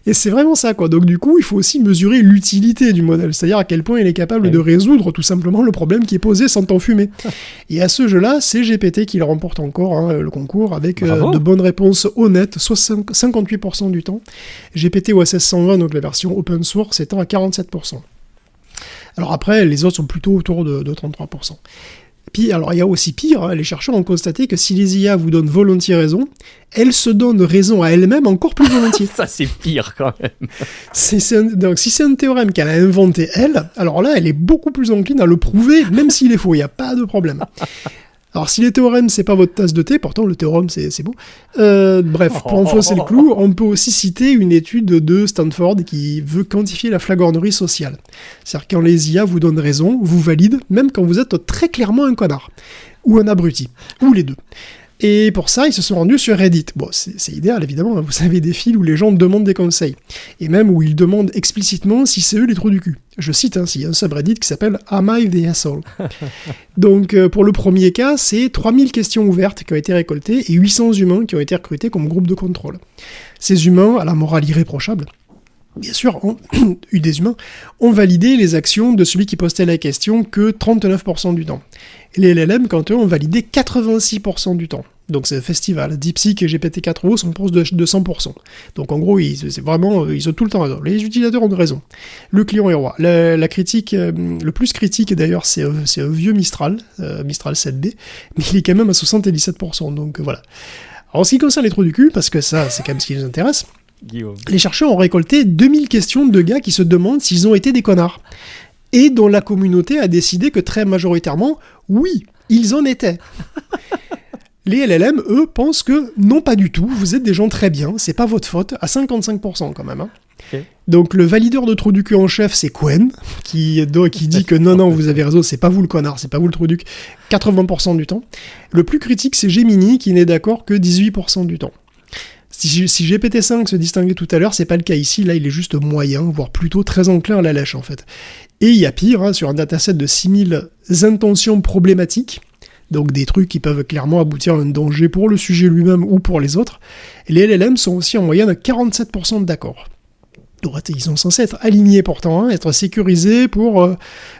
Et c'est vraiment ça, quoi. Donc, du coup, il faut aussi mesurer l'utilité du modèle, c'est-à-dire à quel point il est capable de résoudre tout simplement le problème qui est posé sans t'enfumer. Et à ce jeu-là, c'est GPT qui le remporte encore, le concours, avec de bonnes réponses honnêtes, soit 58% du temps. GPT OSS 120, donc la version open source, étant à 47%. Alors après, les autres sont plutôt autour de 33%. Puis, alors il y a aussi pire, les chercheurs ont constaté que si les IA vous donnent volontiers raison, elles se donnent raison à elles-mêmes encore plus volontiers. Ça, c'est pire quand même. Donc si c'est un théorème qu'elle a inventé elle, alors là, elle est beaucoup plus encline à le prouver, même s'il est faux, il n'y a pas de problème. Alors si les théorèmes c'est pas votre tasse de thé, pourtant le théorème c'est bon. Bref, pour enfoncer le clou, on peut aussi citer une étude de Stanford qui veut quantifier la flagornerie sociale. C'est-à-dire quand les IA vous donnent raison, vous valident, même quand vous êtes très clairement un connard, ou un abruti, ou les deux. Et pour ça, ils se sont rendus sur Reddit. Bon, c'est idéal, évidemment. Vous avez des fils où les gens demandent des conseils. Et même où ils demandent explicitement si c'est eux les trous du cul. Je cite, il y a un subreddit qui s'appelle « Am I the asshole ?» Donc, pour le premier cas, c'est 3000 questions ouvertes qui ont été récoltées et 800 humains qui ont été recrutés comme groupe de contrôle. Ces humains, à la morale irréprochable, bien sûr, des humains, ont validé les actions de celui qui postait la question que 39% du temps. Et les LLM, quant à eux, ont validé 86% du temps. Donc c'est un festival. DeepSeek et GPT-4o sont proches de 100%. Donc en gros, ils ont tout le temps raison. Les utilisateurs ont raison. Le client est roi. La critique, le plus critique d'ailleurs, c'est un vieux Mistral 7B, mais il est quand même à 77%. Donc voilà. Alors en ce qui concerne les trous du cul, parce que ça, c'est quand même ce qui nous intéresse, Guillaume. les chercheurs ont récolté 2000 questions de gars qui se demandent s'ils ont été des connards. Et dont la communauté a décidé que très majoritairement, oui, ils en étaient. Les LLM, eux, pensent que non, pas du tout, vous êtes des gens très bien, c'est pas votre faute, à 55% quand même. Hein. Okay. Donc le valideur de trou du cul en chef, c'est Quen, qui dit que non, vous avez raison, c'est pas vous le connard, c'est pas vous le trou du cul, 80% du temps. Le plus critique, c'est Gemini, qui n'est d'accord que 18% du temps. Si GPT-5 se distinguait tout à l'heure, c'est pas le cas ici, là il est juste moyen, voire plutôt très enclin à la lèche en fait. Et il y a pire, hein, sur un dataset de 6000 intentions problématiques, donc des trucs qui peuvent clairement aboutir à un danger pour le sujet lui-même ou pour les autres, les LLM sont aussi en moyenne à 47% d'accord. Donc ils sont censés être alignés pourtant, hein, être sécurisés pour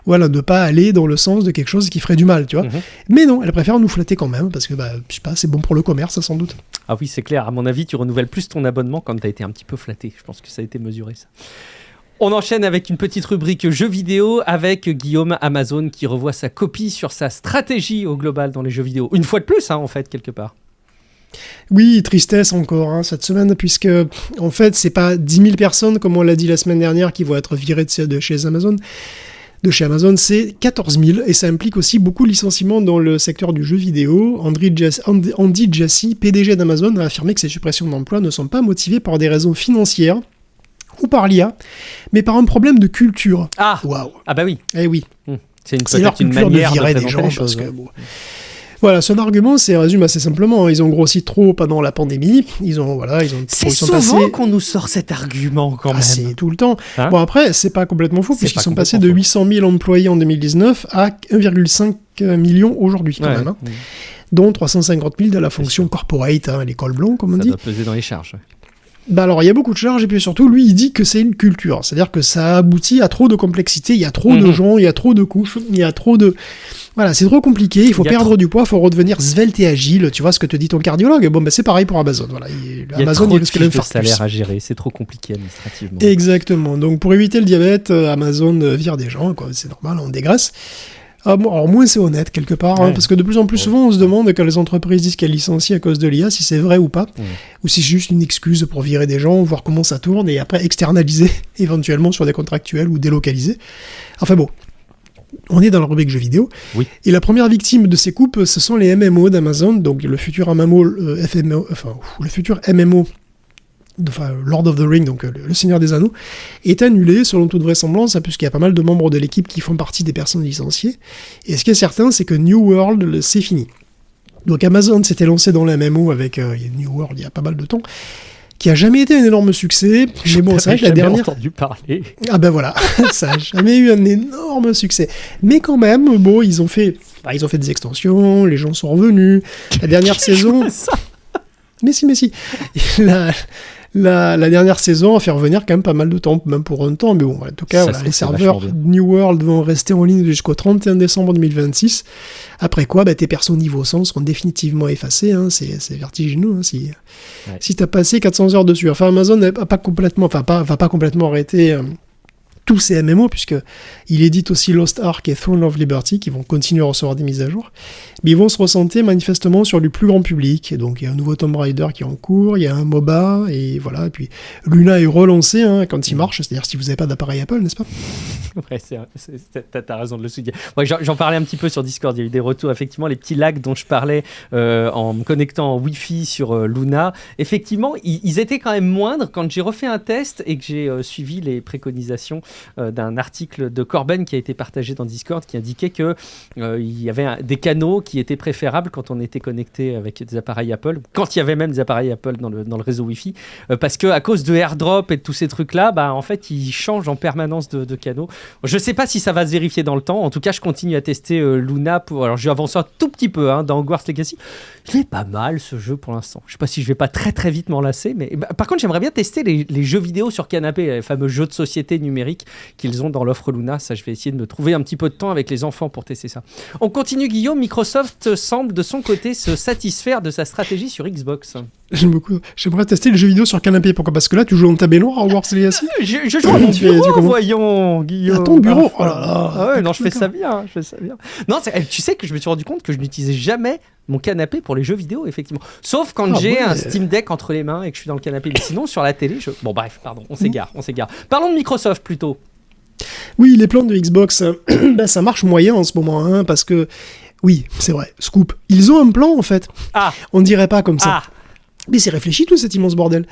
ne pas aller dans le sens de quelque chose qui ferait du mal, tu vois. Mais non, elles préfèrent nous flatter quand même, parce que je sais pas, c'est bon pour le commerce, ça, sans doute. Ah oui, c'est clair, à mon avis, tu renouvelles plus ton abonnement quand tu as été un petit peu flatté. Je pense que ça a été mesuré, ça. On enchaîne avec une petite rubrique jeux vidéo avec Guillaume. Amazon qui revoit sa copie sur sa stratégie au global dans les jeux vidéo. Une fois de plus, hein, en fait, quelque part. Oui, tristesse encore hein, cette semaine, puisque en fait, c'est pas 10 000 personnes, comme on l'a dit la semaine dernière, qui vont être virées de chez Amazon. De chez Amazon, c'est 14 000, et ça implique aussi beaucoup de licenciements dans le secteur du jeu vidéo. Andy Jassy, PDG d'Amazon, a affirmé que ces suppressions d'emplois ne sont pas motivées par des raisons financières ou par l'IA, mais par un problème de culture. Ah, waouh. Ah bah oui. Eh oui. C'est leur culture de virer des gens, parce que bon. Voilà, son argument, c'est résume assez simplement. Ils ont grossi trop pendant la pandémie. C'est souvent qu'on nous sort cet argument quand même. C'est tout le temps. Hein, bon après, c'est pas complètement faux puisqu'ils sont passés de 800 000 employés en 2019 à 1,5 million aujourd'hui quand même. Hein. Dont 350 000 de la fonction corporate, hein, l'école blanc comme on dit. Ça doit peser dans les charges. Bah alors il y a beaucoup de charges et puis surtout lui il dit que c'est une culture, c'est-à-dire que ça aboutit à trop de complexité, il y a trop de gens, il y a trop de couches, il y a trop de... Voilà, c'est trop compliqué, il faut perdre du poids, il faut redevenir svelte et agile, tu vois ce que te dit ton cardiologue. Bon ben c'est pareil pour Amazon, voilà. Amazon, il y a trop de salaire à gérer, c'est trop compliqué administrativement. Exactement, donc pour éviter le diabète, Amazon vire des gens, quoi. C'est normal, on dégraisse. Alors moins c'est honnête quelque part, hein, parce que de plus en plus souvent on se demande quand les entreprises disent qu'elles licencient à cause de l'IA, si c'est vrai ou pas, ou si c'est juste une excuse pour virer des gens, voir comment ça tourne, et après externaliser éventuellement sur des contractuels ou délocaliser. Enfin bon, on est dans la rubrique jeux vidéo, et la première victime de ces coupes, ce sont les MMO d'Amazon, donc le futur MMO, le futur MMO, enfin Lord of the Ring, donc le Seigneur des Anneaux, est annulé selon toute vraisemblance, puisqu'il y a pas mal de membres de l'équipe qui font partie des personnes licenciées. Et ce qui est certain, c'est que New World, c'est fini. Donc Amazon s'était lancé dans la MMO avec New World il y a pas mal de temps, qui a jamais été un énorme succès. Mais bon, c'est vrai que la dernière... entendu parler. Ah ben voilà, ça a jamais eu un énorme succès. Mais quand même, bon, ils ont fait des extensions, les gens sont revenus. La dernière saison... Mais si. La dernière saison a fait revenir quand même pas mal de temps, même pour un temps, mais bon, en tout cas, les serveurs New World vont rester en ligne jusqu'au 31 décembre 2026, après quoi, tes persos niveau 100 seront définitivement effacés, hein, c'est vertigineux, hein, si t'as passé 400 heures dessus. Enfin, Amazon va pas complètement arrêter tous ces MMO, puisqu'il édite aussi Lost Ark et Throne of Liberty, qui vont continuer à recevoir des mises à jour, mais ils vont se recentrer manifestement sur du plus grand public. Et donc il y a un nouveau Tomb Raider qui est en cours, il y a un MOBA, et voilà, et puis Luna est relancé quand il marche, c'est-à-dire si vous n'avez pas d'appareil Apple, n'est-ce pas? Ouais, t'as raison de le souligner. Ouais, j'en parlais un petit peu sur Discord, il y a eu des retours, effectivement, les petits lags dont je parlais en me connectant en Wi-Fi sur Luna, effectivement, ils étaient quand même moindres quand j'ai refait un test et que j'ai suivi les préconisations d'un article de Corben qui a été partagé dans Discord qui indiquait que il y avait des canaux qui étaient préférables quand on était connecté avec des appareils Apple, quand il y avait même des appareils Apple dans le réseau Wi-Fi, parce que à cause de AirDrop et de tous ces trucs-là, en fait, ils changent en permanence de canaux. Je sais pas si ça va se vérifier dans le temps. En tout cas, je continue à tester Luna. Alors, je vais avancer un tout petit peu dans Hogwarts Legacy. Il est pas mal ce jeu pour l'instant. Je sais pas si je vais pas très très vite m'en lasser, mais par contre, j'aimerais bien tester les jeux vidéo sur canapé, les fameux jeux de société numériques qu'ils ont dans l'offre Luna. Ça, je vais essayer de me trouver un petit peu de temps avec les enfants pour tester ça. On continue, Guillaume. Microsoft semble de son côté se satisfaire de sa stratégie sur Xbox. J'aime beaucoup. J'aimerais tester le jeu vidéo sur canapé. Pourquoi ? Parce que là, tu joues dans ta baignoire à Hogwarts Legacy. Je joue à mon bureau, voyons, Guillaume. À ton bureau. Oh là là. Ah ouais, non, je fais ça bien. Non, tu sais que je me suis rendu compte que je n'utilisais jamais mon canapé pour les jeux vidéo, effectivement. Sauf quand j'ai un Steam Deck entre les mains et que je suis dans le canapé. Mais sinon, sur la télé, Bon, bref, pardon, on s'égare. Parlons de Microsoft, plutôt. Oui, les plans de Xbox, ça marche moyen en ce moment, parce que... Oui, c'est vrai, scoop. Ils ont un plan, en fait. On dirait pas comme ça. Mais c'est réfléchi, tout cet immense bordel.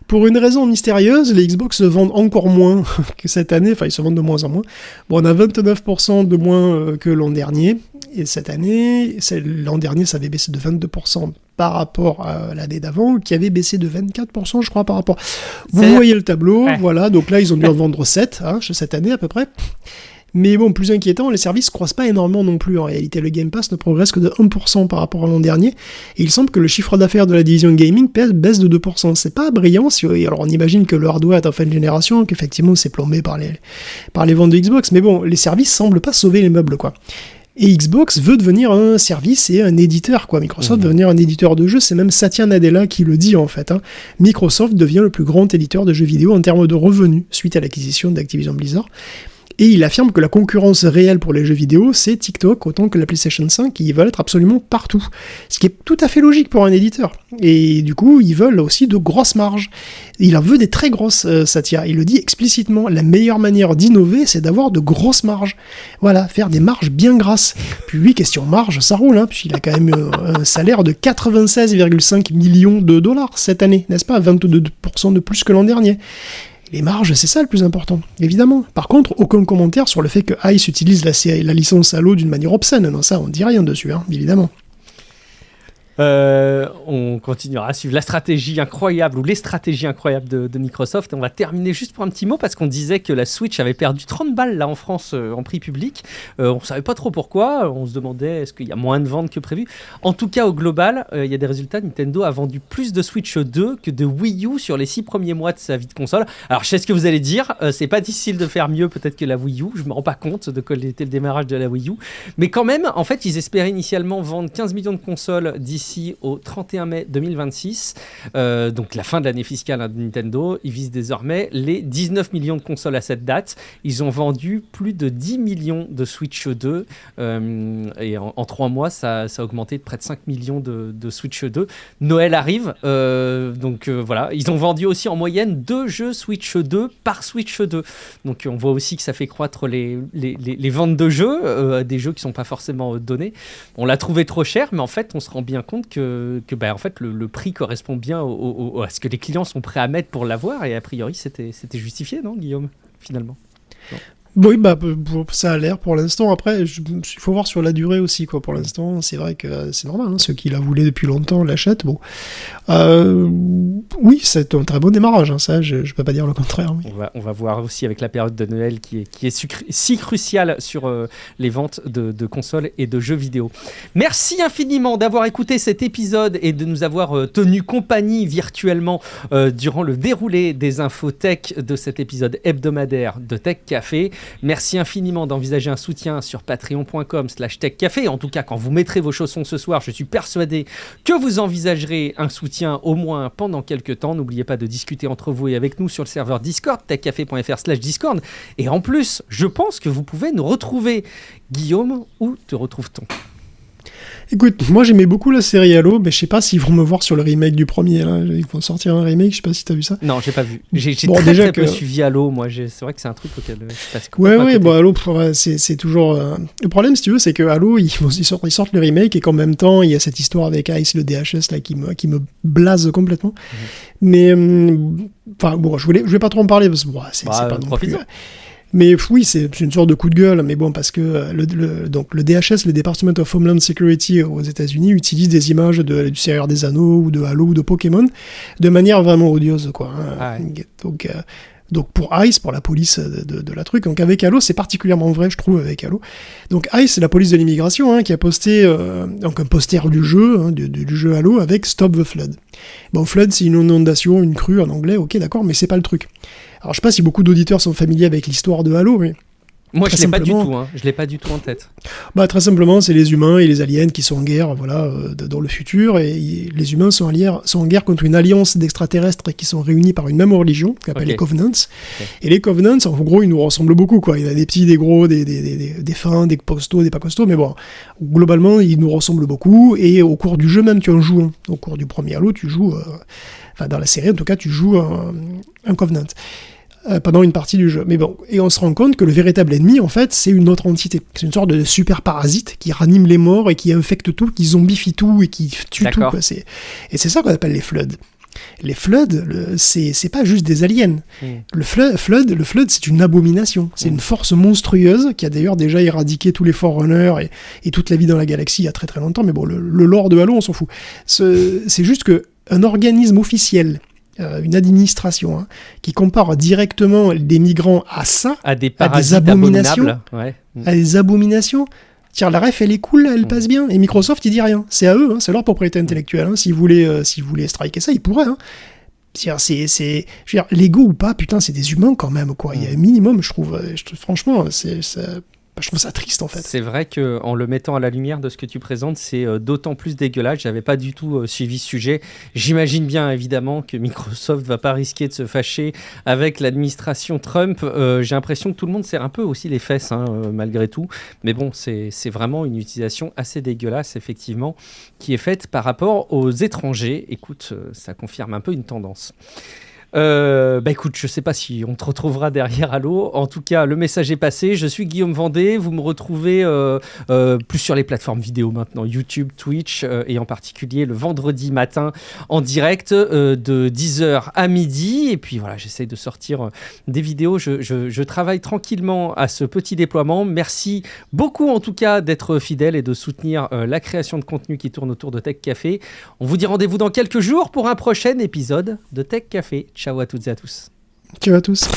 Pour une raison mystérieuse, les Xbox se vendent encore moins que cette année. Enfin, ils se vendent de moins en moins. Bon, on a 29% de moins que l'an dernier. Et cette année, l'an dernier, ça avait baissé de 22% par rapport à l'année d'avant, qui avait baissé de 24%, je crois, par rapport... Vous voyez le tableau, voilà. Donc là, ils ont dû en vendre 7, cette année à peu près. Mais bon, plus inquiétant, les services ne croissent pas énormément non plus. En réalité, le Game Pass ne progresse que de 1% par rapport à l'an dernier. Et il semble que le chiffre d'affaires de la division gaming baisse de 2%. C'est pas brillant. Alors on imagine que le hardware est en fin de génération, qu'effectivement c'est plombé par les ventes de Xbox. Mais bon, les services semblent pas sauver les meubles, quoi. Et Xbox veut devenir un service et un éditeur, quoi. Microsoft veut devenir un éditeur de jeux. C'est même Satya Nadella qui le dit, en fait. Microsoft devient le plus grand éditeur de jeux vidéo en termes de revenus, suite à l'acquisition d'Activision Blizzard. Et il affirme que la concurrence réelle pour les jeux vidéo, c'est TikTok autant que la PlayStation 5, qui veulent être absolument partout. Ce qui est tout à fait logique pour un éditeur. Et du coup, ils veulent aussi de grosses marges. Il en veut des très grosses, Satya. Il le dit explicitement, la meilleure manière d'innover, c'est d'avoir de grosses marges. Voilà, faire des marges bien grasses. Puis oui, question marge, ça roule, puisqu'il a quand même un salaire de 96,5 millions de dollars cette année, n'est-ce pas ? 22% de plus que l'an dernier. Les marges, c'est ça le plus important, évidemment. Par contre, aucun commentaire sur le fait que ICE utilise la licence Halo d'une manière obscène. Non, ça, on dit rien dessus, évidemment. On continuera à suivre la stratégie incroyable ou les stratégies incroyables de Microsoft. Et on va terminer juste pour un petit mot parce qu'on disait que la Switch avait perdu 30 balles là en France en prix public. On savait pas trop pourquoi. On se demandait est-ce qu'il y a moins de ventes que prévu. En tout cas, au global, il y a des résultats. Nintendo a vendu plus de Switch 2 que de Wii U sur les 6 premiers mois de sa vie de console. Alors, je sais ce que vous allez dire. C'est pas difficile de faire mieux peut-être que la Wii U. Je me rends pas compte de quel était le démarrage de la Wii U. Mais quand même, en fait, ils espéraient initialement vendre 15 millions de consoles d'ici au 31 mai 2026, donc la fin de l'année fiscale de Nintendo. Ils visent désormais les 19 millions de consoles à cette date. Ils ont vendu plus de 10 millions de Switch 2 et en 3 mois ça a augmenté de près de 5 millions de Switch 2. Noël arrive, donc voilà, ils ont vendu aussi en moyenne 2 jeux Switch 2 par Switch 2, donc on voit aussi que ça fait croître les ventes de jeux, des jeux qui ne sont pas forcément donnés. On l'a trouvé trop cher, mais en fait on se rend bien compte que en fait, le prix correspond bien à ce que les clients sont prêts à mettre pour l'avoir, et a priori c'était justifié, non, Guillaume, finalement? Non. Oui, ça a l'air pour l'instant. Après, il faut voir sur la durée aussi, quoi. Pour l'instant, c'est vrai que c'est normal. Ceux qui la voulaient depuis longtemps l'achètent. Bon, oui, c'est un très bon démarrage. Ça, je peux pas dire le contraire. Oui. On va voir aussi avec la période de Noël qui est si cruciale sur les ventes de consoles et de jeux vidéo. Merci infiniment d'avoir écouté cet épisode et de nous avoir tenu compagnie virtuellement durant le déroulé des infos tech de cet épisode hebdomadaire de Tech Café. Merci infiniment d'envisager un soutien sur patreon.com/techcafé. En tout cas, quand vous mettrez vos chaussons ce soir, je suis persuadé que vous envisagerez un soutien au moins pendant quelques temps. N'oubliez pas de discuter entre vous et avec nous sur le serveur Discord, techcafé.fr/Discord. Et en plus, je pense que vous pouvez nous retrouver. Guillaume, où te retrouve-t-on ? Écoute, moi j'aimais beaucoup la série Halo, mais je sais pas s'ils vont me voir sur le remake du premier. Là. Ils vont sortir un remake, je sais pas si t'as vu ça. Non, j'ai pas vu. J'ai très peu suivi Halo, moi. C'est vrai que c'est un truc auquel je passe. Ouais, bon, Halo, c'est toujours. Le problème, si tu veux, c'est que Halo, ils sortent le remake et qu'en même temps, il y a cette histoire avec Ice, le DHS, là, qui me blase complètement. Mais, enfin, bon, je voulais pas trop en parler parce que c'est pas non plus. Mais oui, c'est une sorte de coup de gueule, mais bon, parce que donc le DHS, le Department of Homeland Security aux États-Unis, utilise des images du Seigneur des Anneaux ou de Halo ou de Pokémon de manière vraiment odieuse, quoi. Donc pour ICE, pour la police de la truc, donc avec Halo, c'est particulièrement vrai, je trouve, avec Halo. Donc ICE, c'est la police de l'immigration, qui a posté donc un poster du jeu, du jeu Halo, avec Stop the Flood. Bon, Flood, c'est une inondation, une crue en anglais, ok, d'accord, mais c'est pas le truc. Alors je sais pas si beaucoup d'auditeurs sont familiers avec l'histoire de Halo, mais... Moi, je l'ai pas du tout, je l'ai pas du tout en tête. Bah, très simplement, c'est les humains et les aliens qui sont en guerre, voilà, dans le futur, et les humains sont en guerre contre une alliance d'extraterrestres qui sont réunis par une même religion, qu'on appelle les Covenants. Et les Covenants, en gros, ils nous ressemblent beaucoup, quoi. Il y a des petits, des gros, des fins, des costauds, des pas costauds, mais bon, globalement, ils nous ressemblent beaucoup, et au cours du jeu même, tu en joues un. Au cours du premier Halo, tu joues, dans la série, en tout cas, tu joues un Covenant. Pendant une partie du jeu. Mais bon, et on se rend compte que le véritable ennemi, en fait, c'est une autre entité. C'est une sorte de super parasite qui ranime les morts et qui infecte tout, qui zombifie tout et qui tue tout, quoi. Et c'est ça qu'on appelle les Floods. Les Floods, c'est pas juste des aliens. Le Flood, c'est une abomination. C'est une force monstrueuse qui a d'ailleurs déjà éradiqué tous les Forerunners et toute la vie dans la galaxie il y a très très longtemps. Mais bon, le lore de Halo, on s'en fout. C'est juste qu'un organisme officiel, une administration, qui compare directement des migrants à ça, à des abominations, à des abominations. Tiens, la ref, elle est cool, elle passe bien. Et Microsoft, il dit rien. C'est à eux, c'est leur propriété intellectuelle. S'ils voulaient striker ça, ils pourraient. Je veux dire, l'ego ou pas, putain, c'est des humains quand même, quoi. Il y a un minimum, je trouve. Franchement, je trouve ça triste, en fait. C'est vrai qu'en le mettant à la lumière de ce que tu présentes, c'est d'autant plus dégueulasse. J'avais pas du tout suivi ce sujet. J'imagine bien, évidemment, que Microsoft va pas risquer de se fâcher avec l'administration Trump. J'ai l'impression que tout le monde serre un peu aussi les fesses, malgré tout. Mais bon, c'est vraiment une utilisation assez dégueulasse, effectivement, qui est faite par rapport aux étrangers. Écoute, ça confirme un peu une tendance. Écoute, je sais pas si on te retrouvera derrière Halo. En tout cas, le message est passé. Je suis Guillaume Vendée. Vous me retrouvez plus sur les plateformes vidéo maintenant, YouTube, Twitch, et en particulier le vendredi matin en direct de 10h à midi. Et puis voilà, j'essaye de sortir des vidéos. Je travaille tranquillement à ce petit déploiement. Merci beaucoup en tout cas d'être fidèle et de soutenir la création de contenu qui tourne autour de Tech Café. On vous dit rendez-vous dans quelques jours pour un prochain épisode de Tech Café. Ciao à toutes et à tous. Ciao à tous.